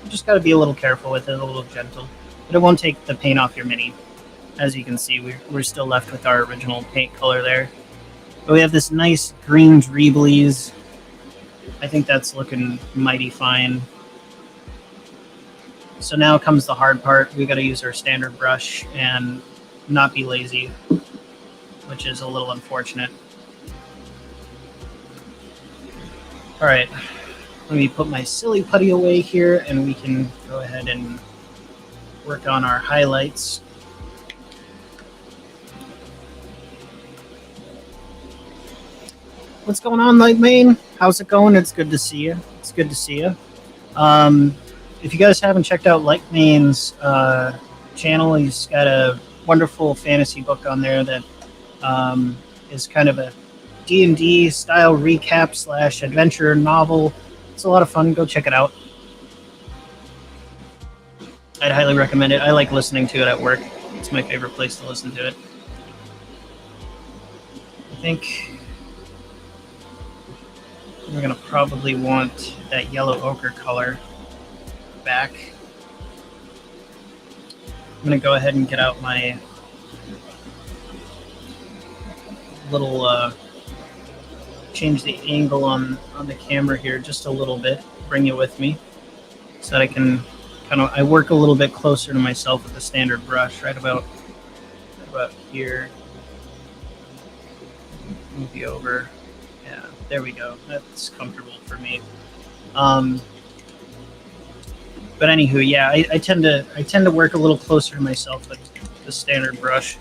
just got to be a little careful with it, a little gentle. But it won't take the paint off your mini. As you can see, we're still left with our original paint color there. But we have this nice green Crawlies. I think that's looking mighty fine. So now comes the hard part. We got to use our standard brush and not be lazy, which is a little unfortunate. All right, let me put my silly putty away here and we can go ahead and work on our highlights. What's going on, Lightmane? How's it going? It's good to see you. It's good to see you. If you guys haven't checked out Lightmane's channel, he's got a wonderful fantasy book on there that is kind of a D&D style recap / adventure novel. It's a lot of fun. Go check it out. I'd highly recommend it. I like listening to it at work. It's my favorite place to listen to it. I think we're going to probably want that yellow ochre color back. I'm going to go ahead and get out my little change the angle on the camera here just a little bit, bring you with me so that I can I work a little bit closer to myself with the standard brush, right about here. Move you over. Yeah, there we go. That's comfortable for me. But anywho, yeah, I tend to work a little closer to myself with the standard brush.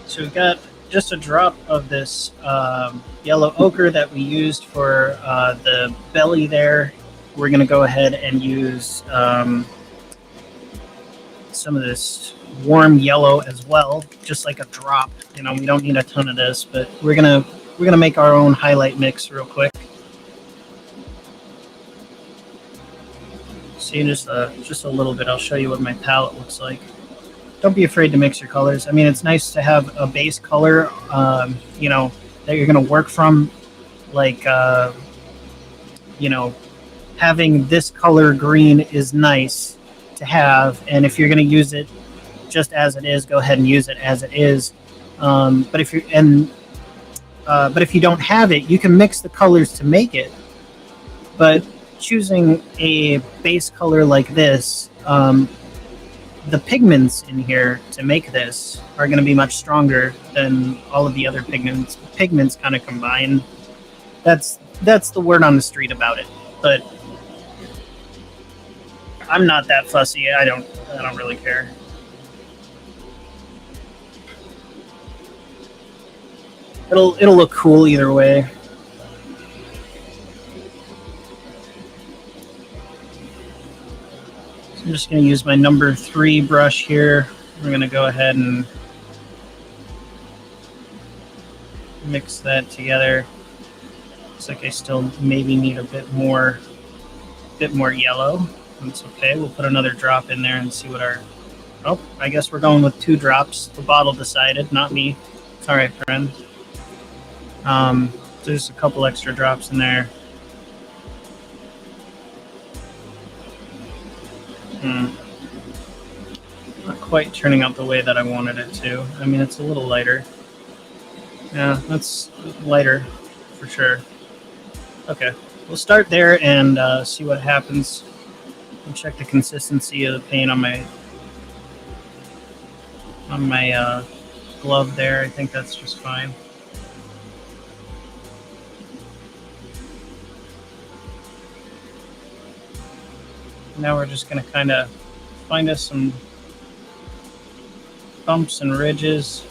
So we've got just a drop of this yellow ochre that we used for the belly there. We're going to go ahead and use some of this warm yellow as well, just like a drop. You know, we don't need a ton of this, but we're gonna make our own highlight mix real quick. See, just a little bit. I'll show you what my palette looks like. Don't be afraid to mix your colors. I mean, it's nice to have a base color, you know, that you're going to work from. Like, you know, having this color green is nice to have. And if you're going to use it just as it is, go ahead and use it as it is. But if you don't have it, you can mix the colors to make it. But choosing a base color like this, the pigments in here to make this are going to be much stronger than all of the other pigments kind of combined. That's the word on the street about it. But I'm not that fussy. I don't really care. It'll look cool either way. I'm just going to use my number 3 brush here. We're going to go ahead and mix that together. Looks like I still maybe need a bit more yellow. That's okay. We'll put another drop in there and see what our... Oh, I guess we're going with 2 drops. The bottle decided, not me. It's all right, friend. There's a couple extra drops in there. Not quite turning out the way that I wanted it to. I mean, it's a little lighter. Yeah, that's lighter for sure. Okay, we'll start there and see what happens. And check the consistency of the paint on my glove there. I think that's just fine. Now we're just going to kind of find us some bumps and ridges.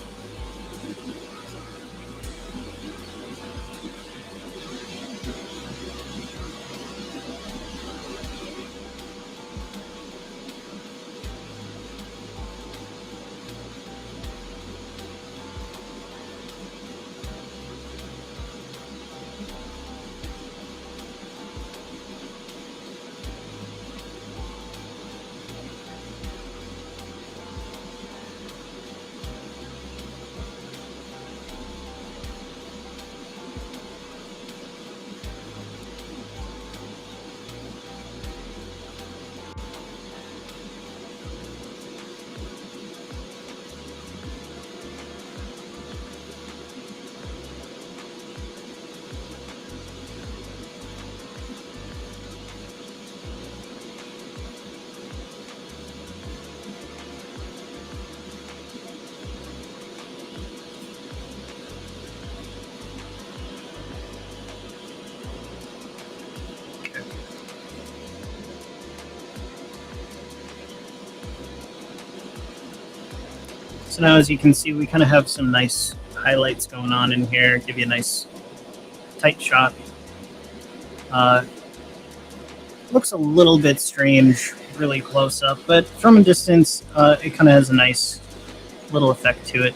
So now, as you can see, we kind of have some nice highlights going on in here, give you a nice tight shot. Looks a little bit strange really close up, but from a distance, it kind of has a nice little effect to it.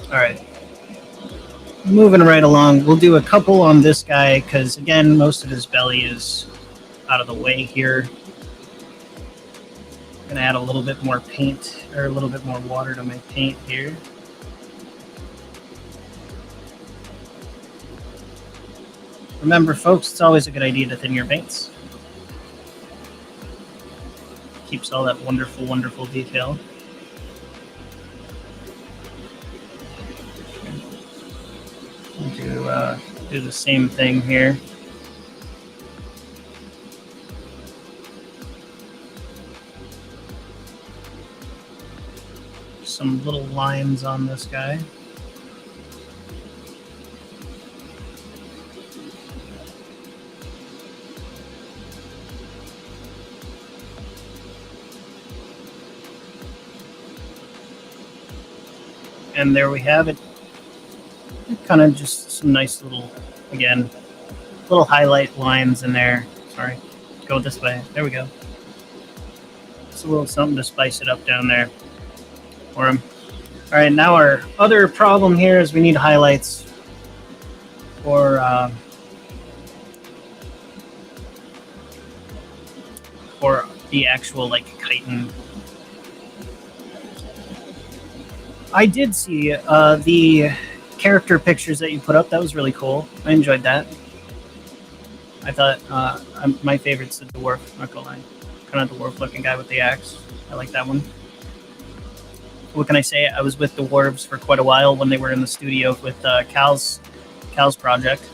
All right, moving right along, we'll do a couple on this guy because, again, most of his belly is out of the way here. I'm gonna add a little bit more paint, or a little bit more water to my paint here. Remember, folks, it's always a good idea to thin your paints. Keeps all that wonderful, wonderful detail. Do the same thing here. Some little lines on this guy. And there we have it. Kind of just some nice little, again, little highlight lines in there. Sorry, go this way. There we go. Just a little something to spice it up down there for him. All right, now our other problem here is we need highlights for the actual like chitin. I did see the character pictures that you put up. That was really cool. I enjoyed that. I thought my favorite's the dwarf, not gonna lie. Kind of dwarf looking guy with the axe. I like that one. What can I say? I was with the dwarves for quite a while when they were in the studio with Cal's project.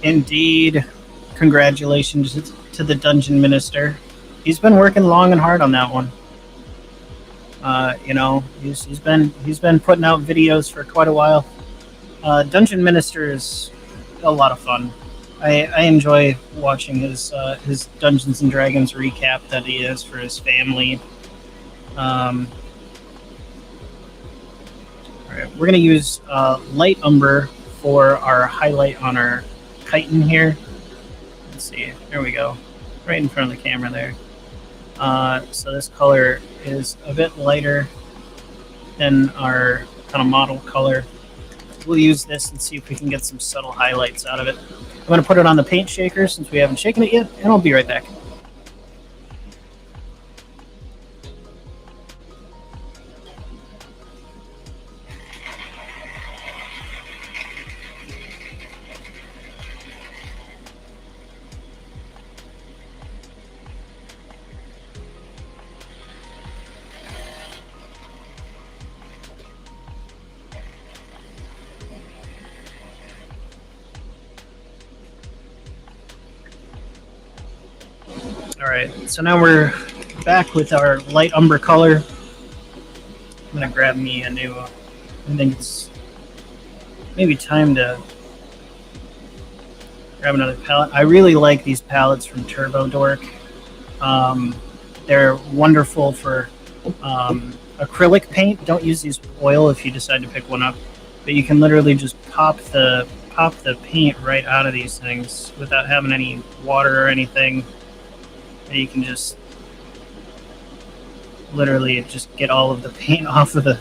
Indeed. Congratulations to the Dungeon Minister. He's been working long and hard on that one. You know, he's been putting out videos for quite a while. Dungeon Minister is a lot of fun. I enjoy watching his Dungeons and Dragons recap that he has for his family. All right, we're gonna use light umber for our highlight on our chitin here. Let's see. There we go, right in front of the camera there. So this color is a bit lighter than our kind of model color. We'll use this and see if we can get some subtle highlights out of it. I'm going to put it on the paint shaker since we haven't shaken it yet, and I'll be right back. Alright, so now we're back with our light umber color. I'm going to grab me a new, I think it's maybe time to grab another palette. I really like these palettes from Turbo Dork. They're wonderful for acrylic paint. Don't use these with oil if you decide to pick one up, but you can literally just pop the paint right out of these things without having any water or anything. And you can just literally just get all of the paint off of the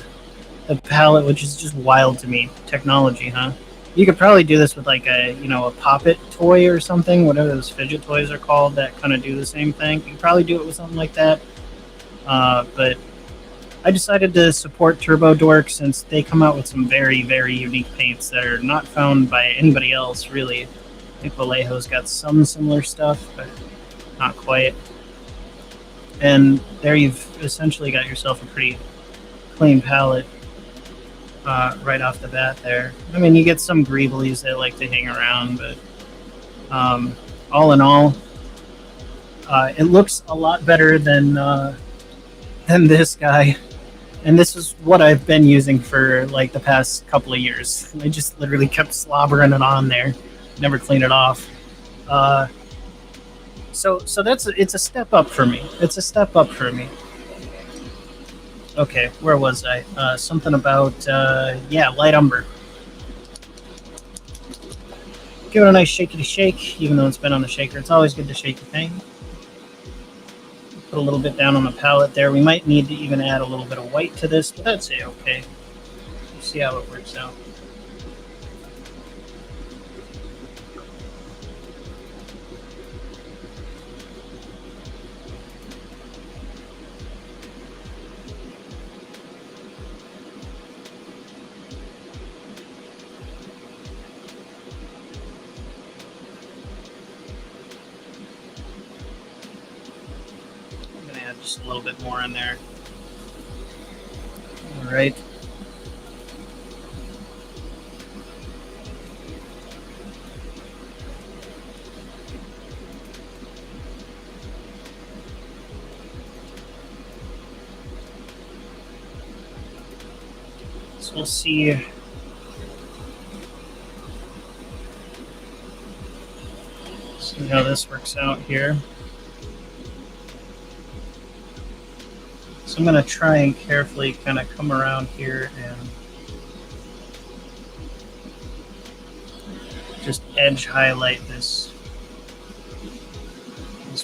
palette, which is just wild to me. Technology, huh? You could probably do this with like a Pop-It toy or something, whatever those fidget toys are called that kind of do the same thing. You could probably do it with something like that. But I decided to support Turbo Dork since they come out with some very, very unique paints that are not found by anybody else, really. I think Vallejo's got some similar stuff, but not quite. And there you've essentially got yourself a pretty clean palette right off the bat there. I mean, you get some greeblies that like to hang around, but all in all, it looks a lot better than this guy. And this is what I've been using for like the past couple of years. I just literally kept slobbering it on there, never cleaned it off. So it's a step up for me. It's a step up for me. Okay, where was I? Something about light umber. Give it a nice shaky shake, even though it's been on the shaker. It's always good to shake the thing. Put a little bit down on the palette there. We might need to even add a little bit of white to this, but that's okay. We'll see how it works out. Just a little bit more in there. All right. So we'll see how this works out here. So I'm going to try and carefully kind of come around here and just edge highlight these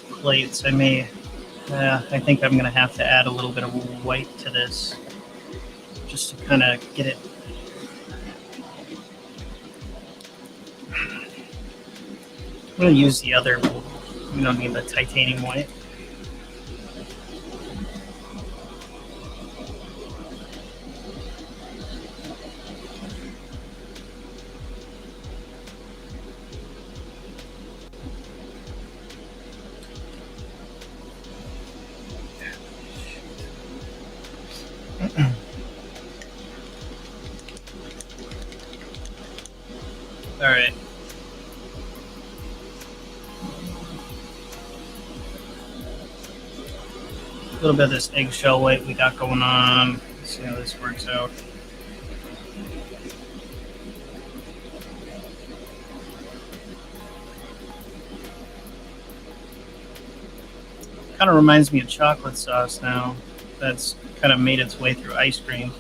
plates. I think I'm going to have to add a little bit of white to this just to kind of get it. I'm going to use the other, we don't need the titanium white. All right. A little bit of this eggshell white we got going on. Let's see how this works out. Kind of reminds me of chocolate sauce now. That's kind of made its way through ice cream.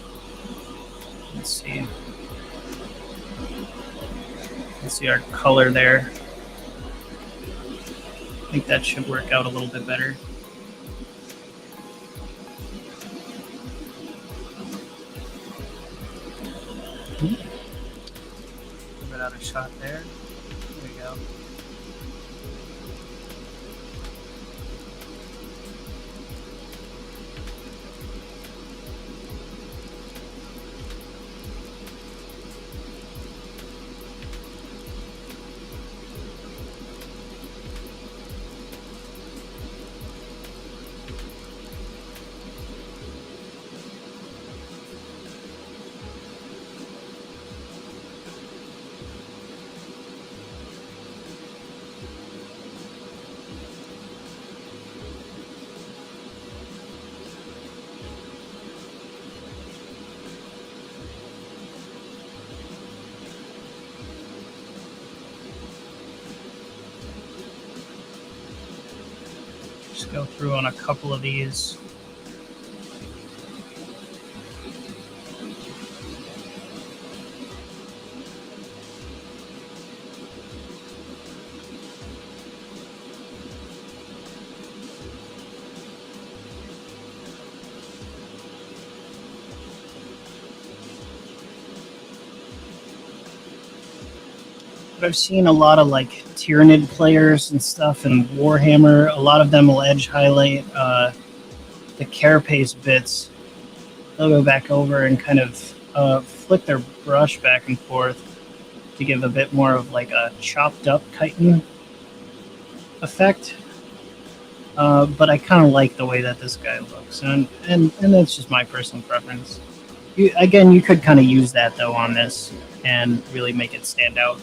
Let's see. Let's see our color there. I think that should work out a little bit better. Give it out a shot there. There we go. Just go through on a couple of these. But I've seen a lot of like Tyranid players and stuff, and Warhammer. A lot of them will edge highlight the carapace bits. They'll go back over and kind of flick their brush back and forth to give a bit more of like a chopped up chitin effect. But I kind of like the way that this guy looks, and that's just my personal preference. You could kind of use that though on this and really make it stand out.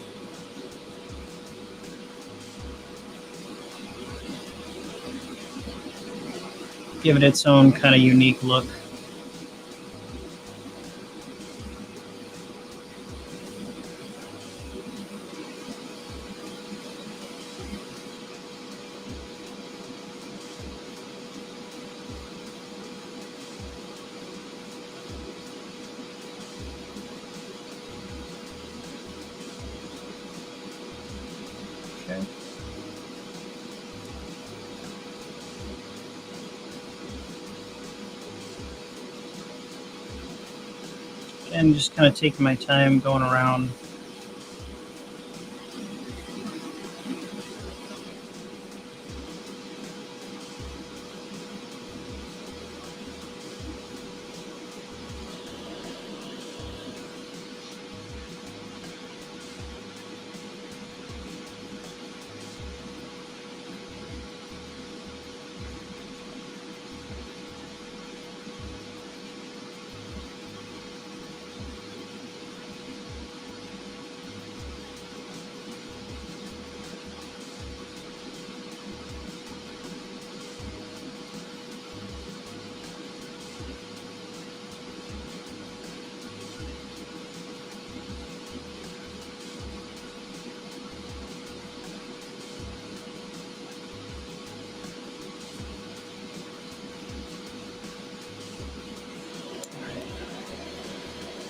Give it its own kind of unique look. Okay. And just kind of taking my time going around.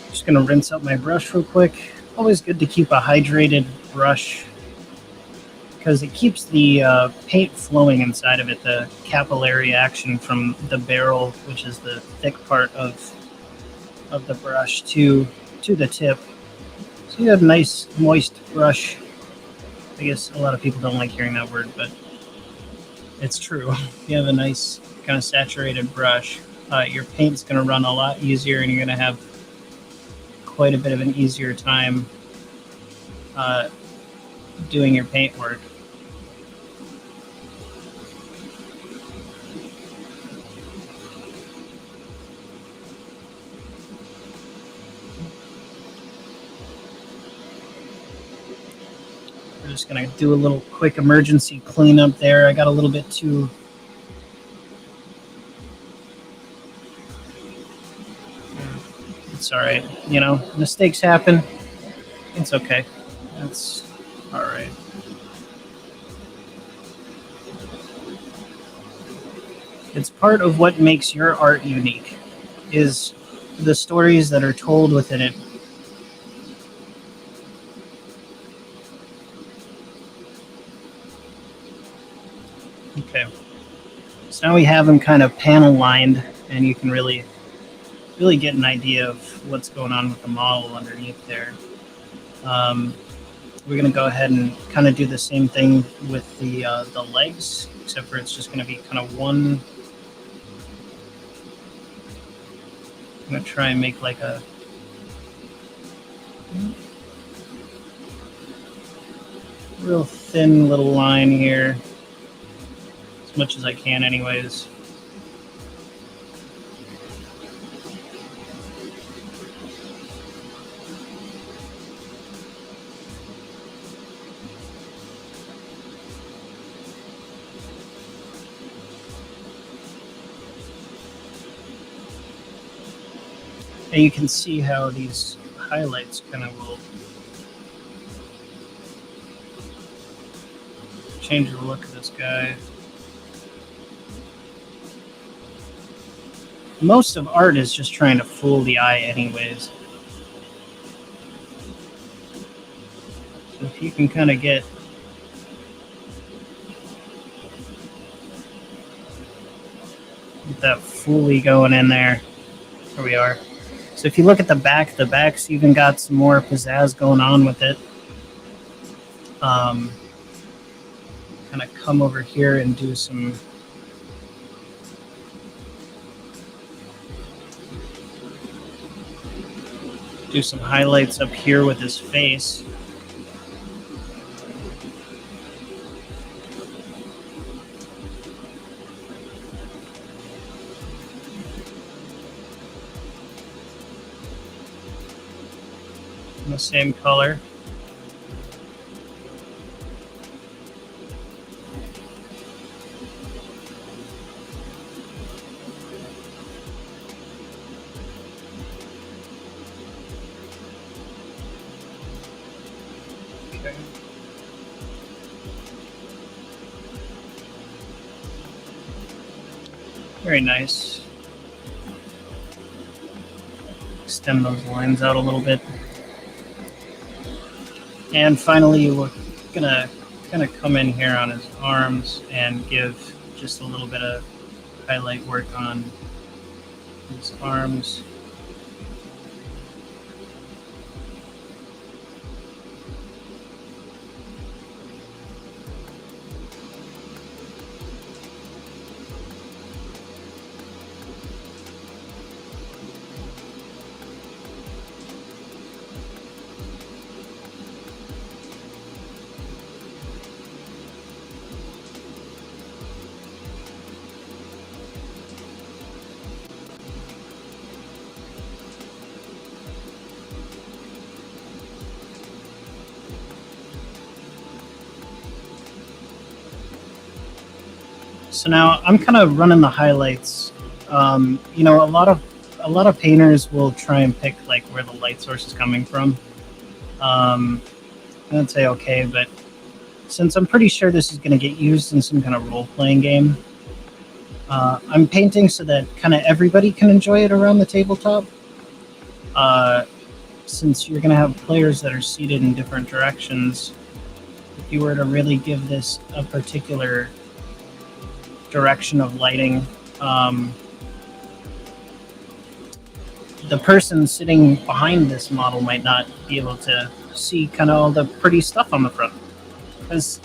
Just gonna rinse out my brush real quick. Always good to keep a hydrated brush because it keeps the paint flowing inside of it, the capillary action from the barrel, which is the thick part of the brush, to the tip. So you have a nice moist brush. I guess a lot of people don't like hearing that word, but it's true. If you have a nice kind of saturated brush, your paint's going to run a lot easier, and you're going to have quite a bit of an easier time doing your paint work. We're just going to do a little quick emergency cleanup there. I got a little bit too... It's all right. You know, mistakes happen. It's okay. That's all right. It's part of what makes your art unique, is the stories that are told within it. Okay. So now we have them kind of panel lined, and you can really get an idea of what's going on with the model underneath there. We're going to go ahead and kind of do the same thing with the legs, except for it's just going to be kind of one. I'm going to try and make like a real thin little line here, as much as I can anyways. And you can see how these highlights kind of will change the look of this guy. Most of art is just trying to fool the eye anyways. So if you can kind of get that fully going in there. Here we are. So if you look at the back's even got some more pizzazz going on with it. Kind of come over here and do some highlights up here with his face. The same color. Okay. Very nice. Extend those lines out a little bit. And finally, we're gonna kind of come in here on his arms and give just a little bit of highlight work on his arms. So now I'm kind of running the highlights. You know, a lot of painters will try and pick like where the light source is coming from. I'd say okay, but since I'm pretty sure this is going to get used in some kind of role-playing game, I'm painting so that kind of everybody can enjoy it around the tabletop. Since you're going to have players that are seated in different directions, if you were to really give this a particular direction of lighting, the person sitting behind this model might not be able to see kind of all the pretty stuff on the front, because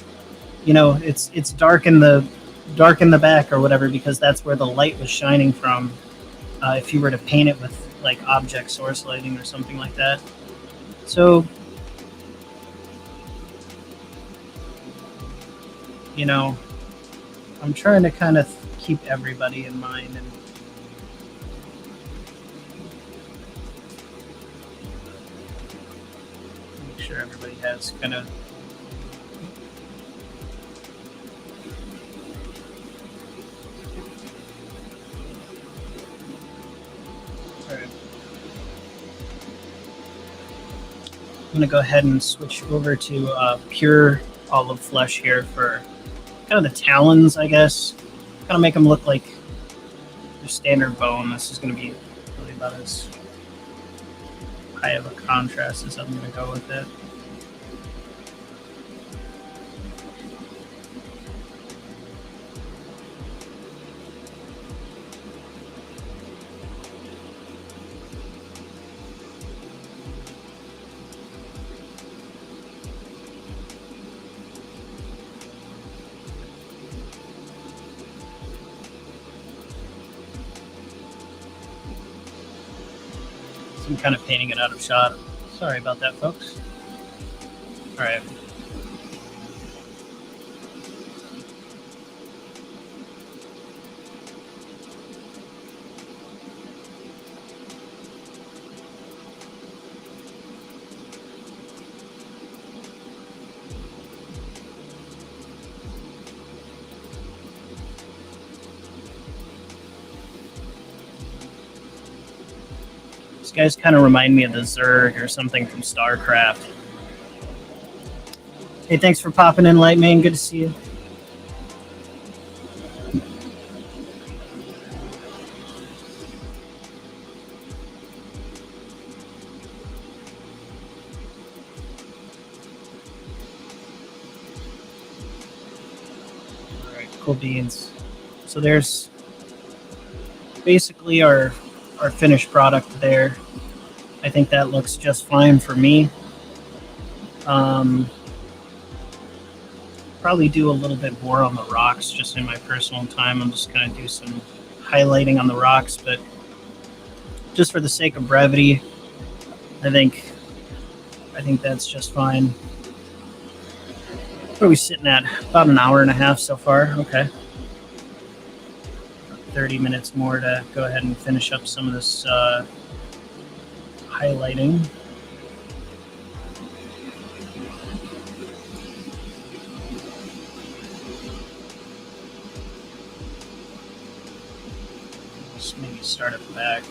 you know it's dark in the back or whatever, because that's where the light was shining from. If you were to paint it with like object source lighting or something like that. So you know, I'm trying to kind of keep everybody in mind and make sure everybody has kind of I'm going to go ahead and switch over to pure olive flesh here for kind of the talons, I guess. Kind of make them look like your standard bone. This is going to be really about as high of a contrast as I'm going to go with it. I'm kind of painting it out of shot. Sorry about that, folks. All right. These guys kind of remind me of the Zerg or something from StarCraft. Hey, thanks for popping in, Lightmane. Good to see you. All right, cool beans. So there's basically our finished product there. I think that looks just fine for me. Probably do a little bit more on the rocks just in my personal time. I'm just going to do some highlighting on the rocks, but just for the sake of brevity, I think that's just fine. What are we sitting at? About an hour and a half so far. Okay. 30 minutes more to go ahead and finish up some of this highlighting. Just maybe start at the back.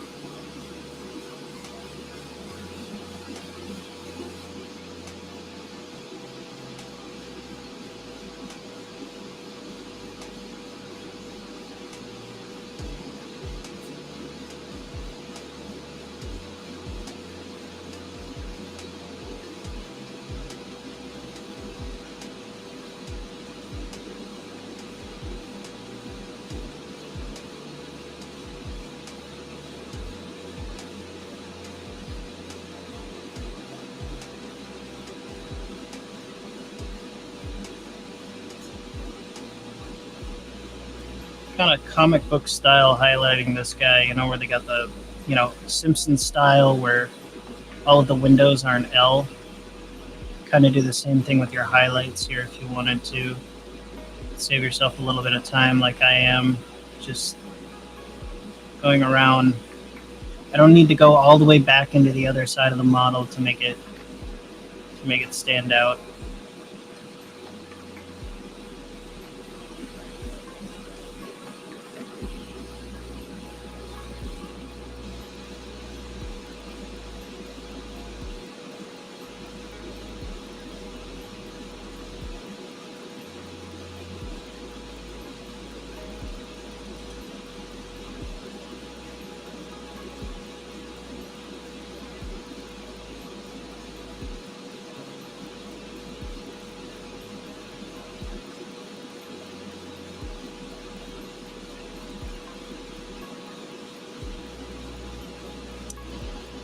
Kind of comic book style highlighting this guy, you know, where they got the, you know, Simpson style where all of the windows are an L. Kind of do the same thing with your highlights here if you wanted to. Save yourself a little bit of time like I am, just going around. I don't need to go all the way back into the other side of the model to make it stand out.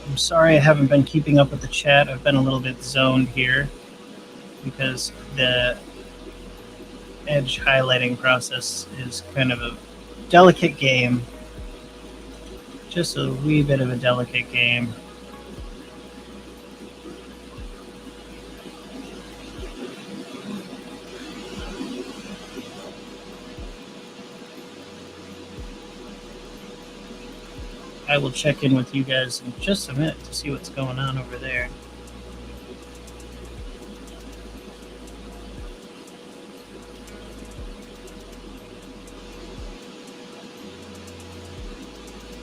I'm sorry I haven't been keeping up with the chat. I've been a little bit zoned here because the edge highlighting process is kind of a delicate game. Just a wee bit of a delicate game. I will check in with you guys in just a minute to see what's going on over there.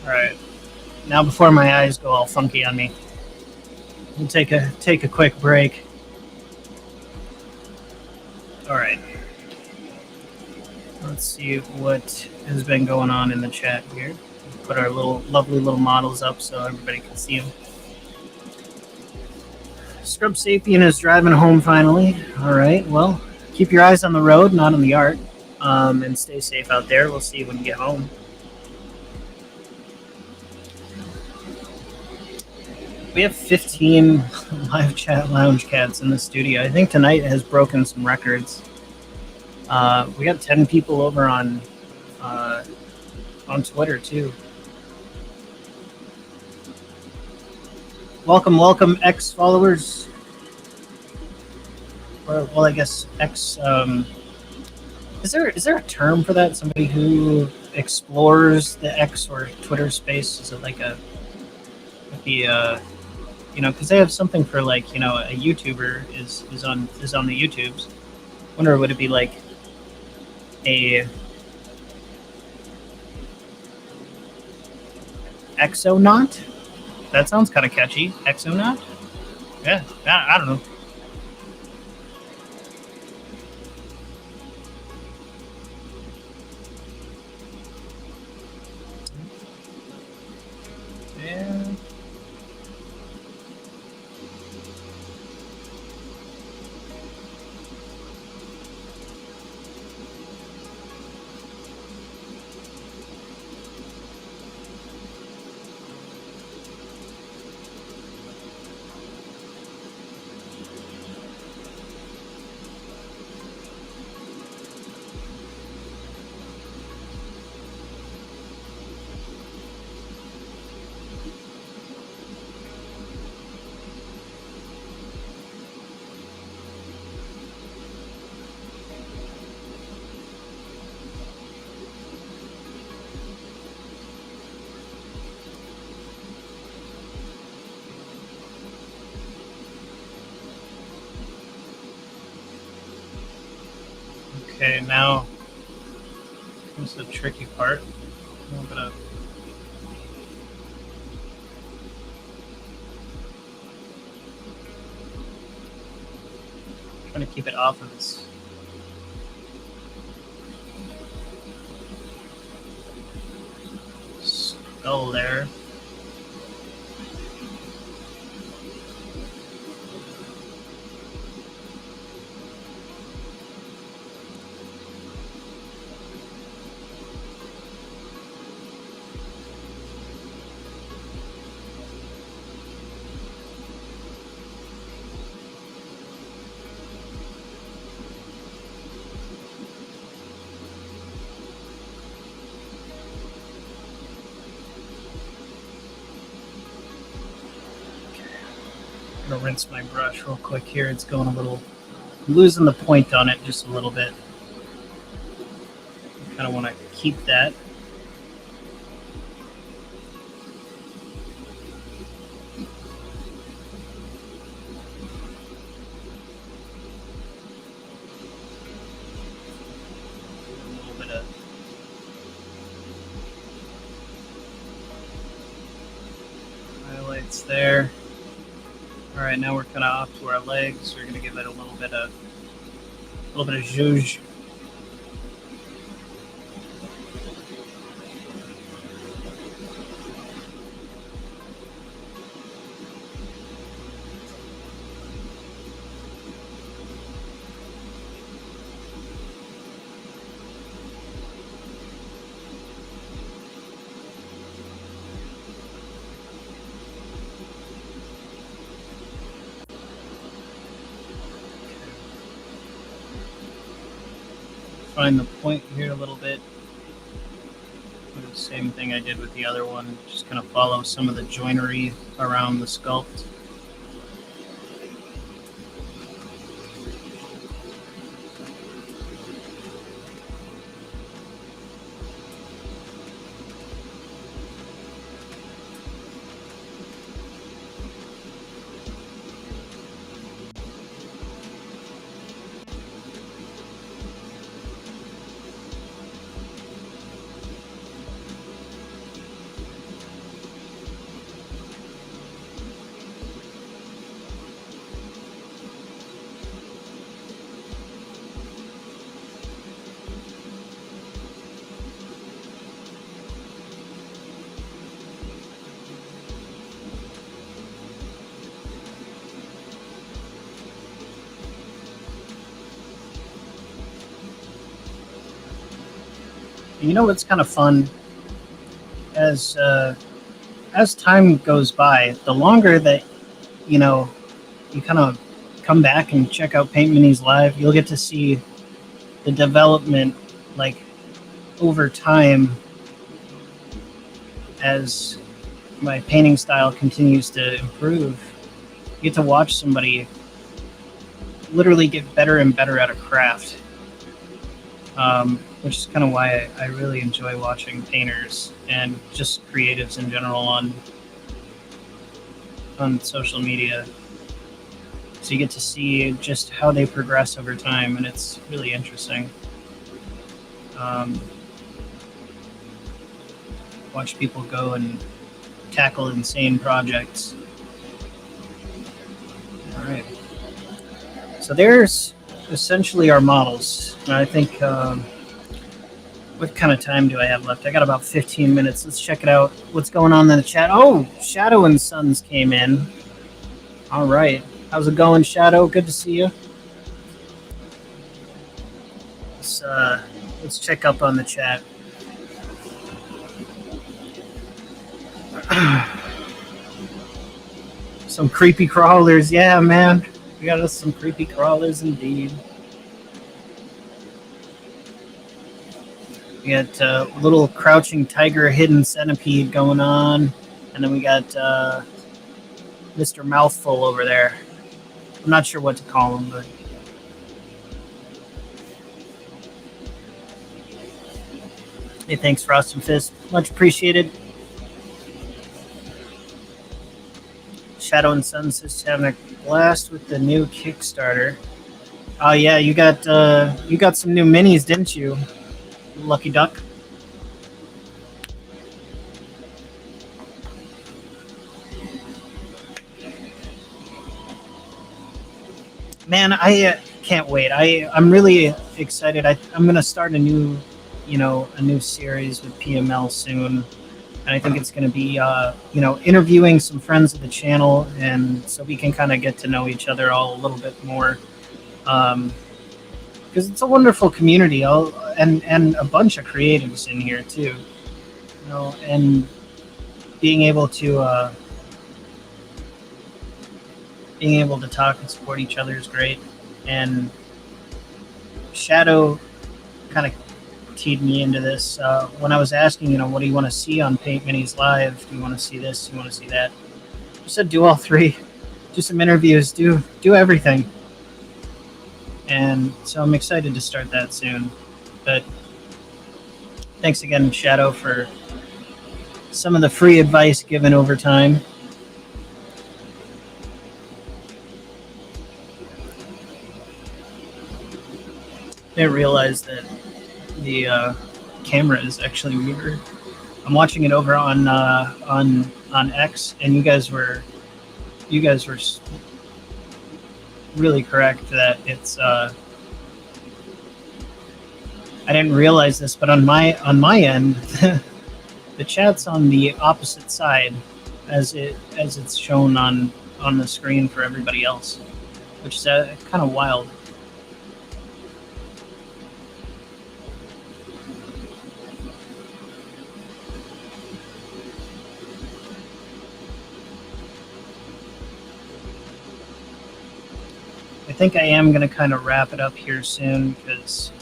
All right. Now before my eyes go all funky on me, we'll take a quick break. All right. Let's see what has been going on in the chat here. put our lovely little models up so everybody can see them. Scrub Sapien is driving home finally. All right, well, keep your eyes on the road, not on the art, and stay safe out there. We'll see you when you get home. We have 15 live chat lounge cats in the studio. I think tonight has broken some records. We got 10 people over on Twitter too. Welcome, X followers. Well, I guess X. Is there a term for that? Somebody who explores the X or Twitter space? Is it like because they have something for a YouTuber is on the YouTubes. Wonder would it be like a exonaut? That sounds kind of catchy. Exonaut? Yeah, I don't know. Yeah. Okay, now comes the tricky part. A little bit of trying to keep it off of this. Skull there. I'm gonna rinse my brush real quick here. It's going a little, I'm losing the point on it just a little bit. I kind of want to keep that. A little bit of highlights there. All right, now we're kind of off to our legs. We're gonna give it a little bit of zhuzh. Find the point here a little bit. Do the same thing I did with the other one. Just kind of follow some of the joinery around the sculpt. You know what's kind of fun as time goes by, the longer that you know you kind of come back and check out Paint Minis live, you'll get to see the development like over time as my painting style continues to improve. You get to watch somebody literally get better and better at a craft, which is kind of why I really enjoy watching painters and just creatives in general on social media. So you get to see just how they progress over time, and it's really interesting. Watch people go and tackle insane projects. All right. So there's essentially our models. And I think, what kind of time do I have left? I got about 15 minutes. Let's check it out. What's going on in the chat? Oh, Shadow and Sons came in. All right. How's it going, Shadow? Good to see you. Let's check up on the chat. Some creepy crawlers. Yeah, man. We got us some creepy crawlers indeed. We got little crouching tiger, hidden centipede going on. And then we got Mr. Mouthful over there. I'm not sure what to call him, but... Hey, thanks, Frost and Fist. Much appreciated. Shadow and Sons is having a blast with the new Kickstarter. Oh yeah, you got some new minis, didn't you, Lucky Duck? Man, I can't wait. I'm really excited. I'm gonna start a new series with PML soon. And I think it's going to be, interviewing some friends of the channel, and so we can kind of get to know each other all a little bit more. Because it's a wonderful community, and a bunch of creatives in here too. And being able to talk and support each other is great. And Shadow kind of teed me into this when I was asking, what do you want to see on Paint Minis Live? Do you want to see this? Do you want to see that? I said do all three. Do some interviews. Do everything. And so I'm excited to start that soon. But thanks again, Shadow, for some of the free advice given over time. I didn't realize that the camera is actually weird. I'm watching it over on X, and you guys were really correct that it's. I didn't realize this, but on my end, the chat's on the opposite side as it's shown on the screen for everybody else, which is kind of wild. I think I am going to kind of wrap it up here soon, because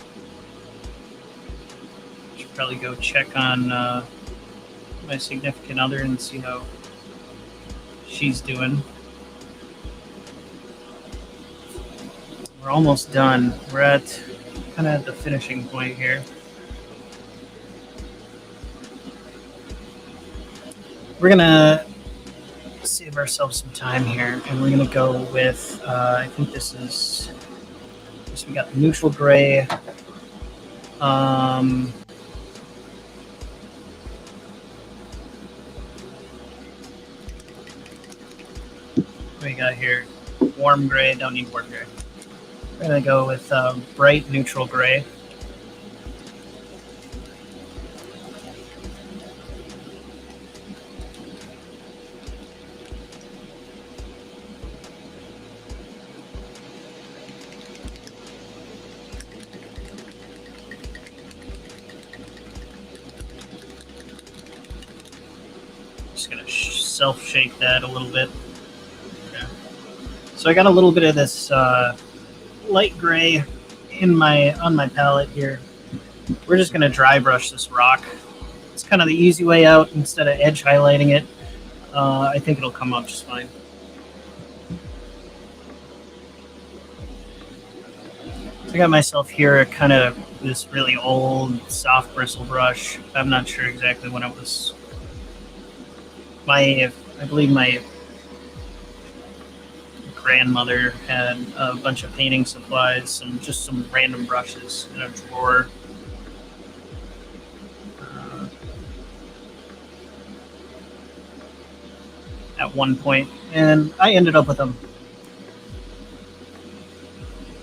I should probably go check on my significant other and see how she's doing. We're almost done. We're kind of at the finishing point here. We're going to save ourselves some time here, and we're going to go with, I think this is, we got neutral gray. What do we got here? Warm gray, don't need warm gray. We're going to go with bright neutral gray. just gonna self-shake that a little bit. Okay. So I got a little bit of this light gray on my palette here. We're just gonna dry brush this rock. It's kind of the easy way out instead of edge highlighting it. I think it'll come out just fine. So I got myself here kind of this really old soft bristle brush. I'm not sure exactly when it was. I believe my grandmother had a bunch of painting supplies, just some random brushes in a drawer. At one point, and I ended up with them,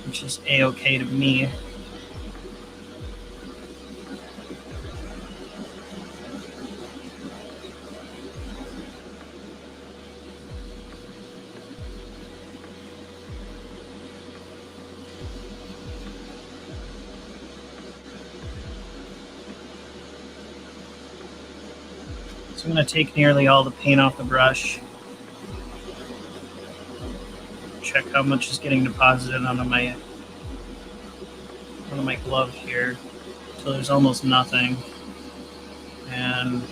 which is a-okay to me. So I'm going to take nearly all the paint off the brush. Check how much is getting deposited onto my glove here. So there's almost nothing. And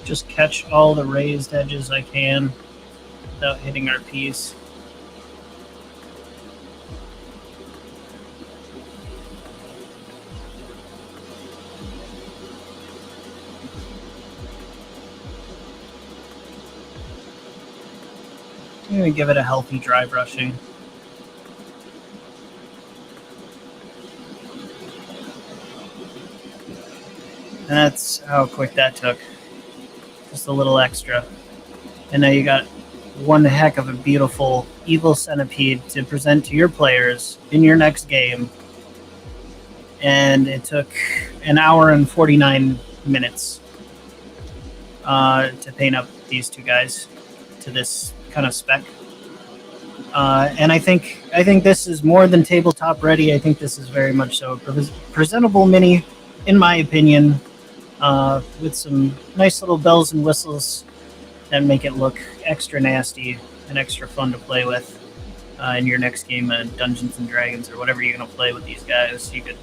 just catch all the raised edges I can without hitting our piece. I'm going to give it a healthy dry brushing. And that's how quick that took. Just a little extra. And now you got one heck of a beautiful evil centipede to present to your players in your next game. And it took an hour and 49 minutes to paint up these two guys to this kind of spec. And I think this is more than tabletop ready. I think this is very much so a presentable mini, in my opinion, with some nice little bells and whistles that make it look extra nasty and extra fun to play with in your next game of Dungeons and Dragons or whatever you're going to play with these guys. You could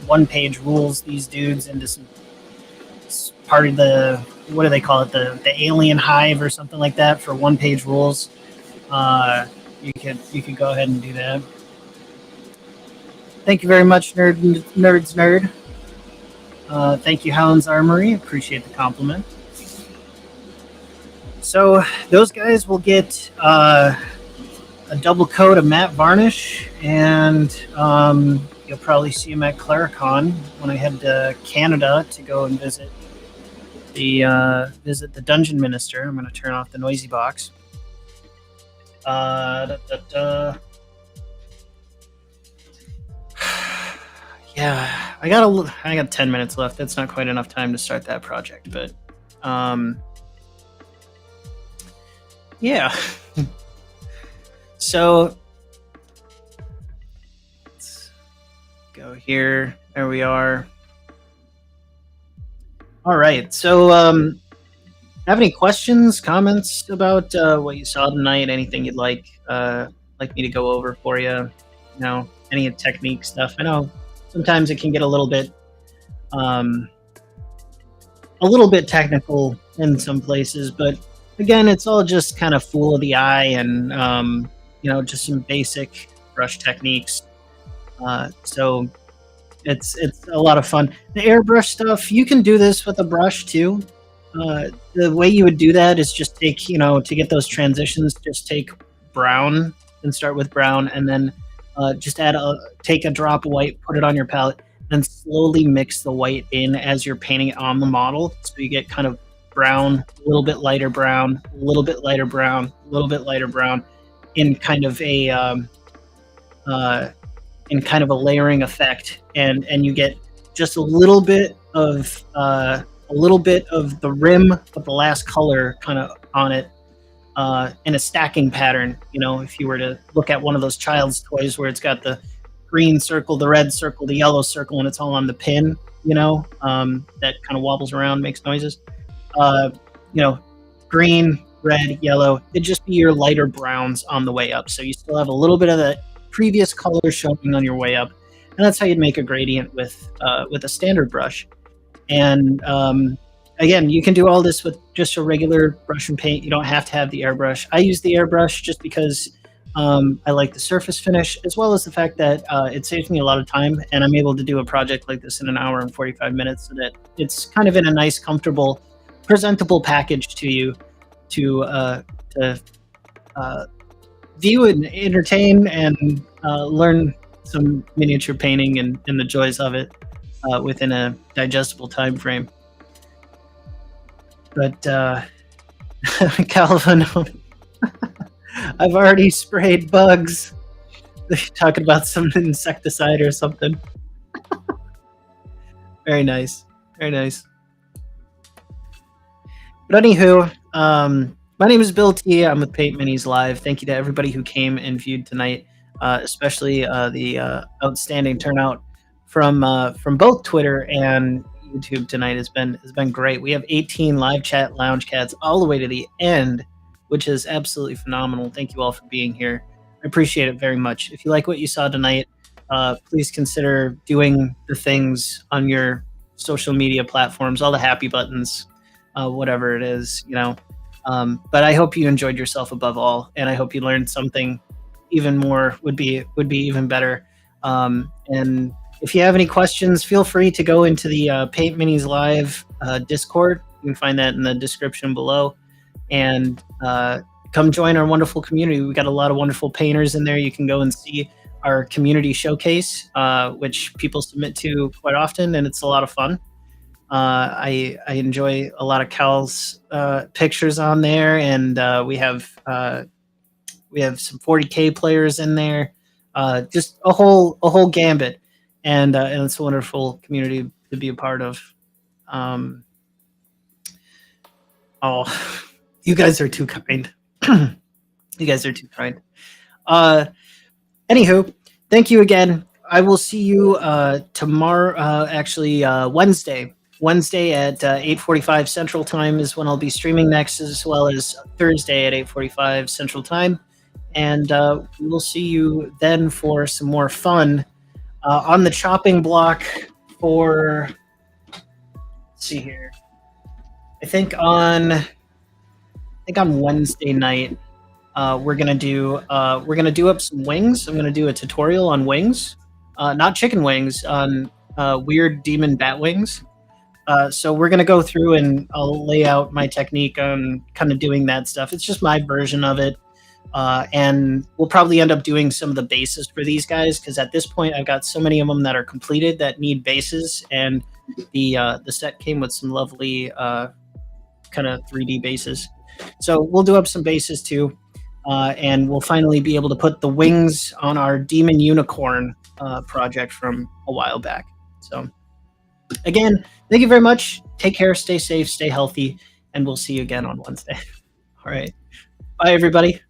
one-page rules these dudes into some part of the, what do they call it, the alien hive or something like that for one-page rules. You could go ahead and do that. Thank you very much, Nerds Nerd. Thank you, Hound's Armory. Appreciate the compliment. So those guys will get a double coat of matte varnish, and you'll probably see them at Claricon when I head to Canada to go and visit the Dungeon Minister. I'm going to turn off the noisy box. Yeah, I got 10 minutes left. That's not quite enough time to start that project, but yeah. So let's go here. There we are. All right. So have any questions, comments about what you saw tonight? Anything you'd like me to go over for you? You know, any technique stuff? I know sometimes it can get a little bit technical in some places, but again, it's all just kind of fool of the eye and just some basic brush techniques. So it's a lot of fun. The airbrush stuff, you can do this with a brush too. The way you would do that is just take, to get those transitions, just take brown and start with brown, and then just take a drop of white, put it on your palette. then slowly mix the white in as you're painting it on the model. So you get kind of brown, a little bit lighter brown, a little bit lighter brown, a little bit lighter brown, in kind of a layering effect, and you get just a little bit of the rim of the last color kind of on it, in a stacking pattern. If you were to look at one of those child's toys where it's got the green circle, the red circle, the yellow circle, and it's all on the pin, that kind of wobbles around, makes noises. Green, red, yellow. It'd just be your lighter browns on the way up. So you still have a little bit of the previous color showing on your way up. And that's how you'd make a gradient with a standard brush. And again, you can do all this with just a regular brush and paint. You don't have to have the airbrush. I use the airbrush just because I like the surface finish, as well as the fact that it saves me a lot of time, and I'm able to do a project like this in an hour and 45 minutes, so that it's kind of in a nice, comfortable, presentable package to you to view and entertain and learn some miniature painting and the joys of it within a digestible time frame. But Calvin, I've already sprayed bugs. They're talking about some insecticide or something. Very nice. Very nice. But anywho, my name is Bill T. I'm with Paint Minis Live. Thank you to everybody who came and viewed tonight, especially the outstanding turnout from both Twitter and YouTube tonight. Has been great. We have 18 live chat lounge cats all the way to the end, which is absolutely phenomenal. Thank you all for being here. I appreciate it very much. If you like what you saw tonight, please consider doing the things on your social media platforms, all the happy buttons, whatever it is, but I hope you enjoyed yourself above all, and I hope you learned something even more would be even better. And if you have any questions, feel free to go into the Paint Minis Live Discord. You can find that in the description below, and come join our wonderful community. We got a lot of wonderful painters in there. You can go and see our community showcase, which people submit to quite often, and it's a lot of fun. I enjoy a lot of Cal's pictures on there, and we have some 40K players in there, just a whole gambit, and it's a wonderful community to be a part of. Oh, you guys are too kind. You guys are too kind. Anywho, thank you again. I will see you tomorrow. Wednesday at 8:45 Central Time is when I'll be streaming next, as well as Thursday at 8:45 Central Time. And we will see you then for some more fun on the chopping block for, let's see here. I think on Wednesday night, we're gonna do up some wings. I'm gonna do a tutorial on wings, not chicken wings, on weird demon bat wings. So we're gonna go through, and I'll lay out my technique on kind of doing that stuff. It's just my version of it, and we'll probably end up doing some of the bases for these guys, because at this point I've got so many of them that are completed that need bases, and the set came with some lovely kind of 3D bases. So we'll do up some bases too, and we'll finally be able to put the wings on our Demon Unicorn project from a while back. So again, thank you very much. Take care, stay safe, stay healthy, and we'll see you again on Wednesday. All right. Bye, everybody.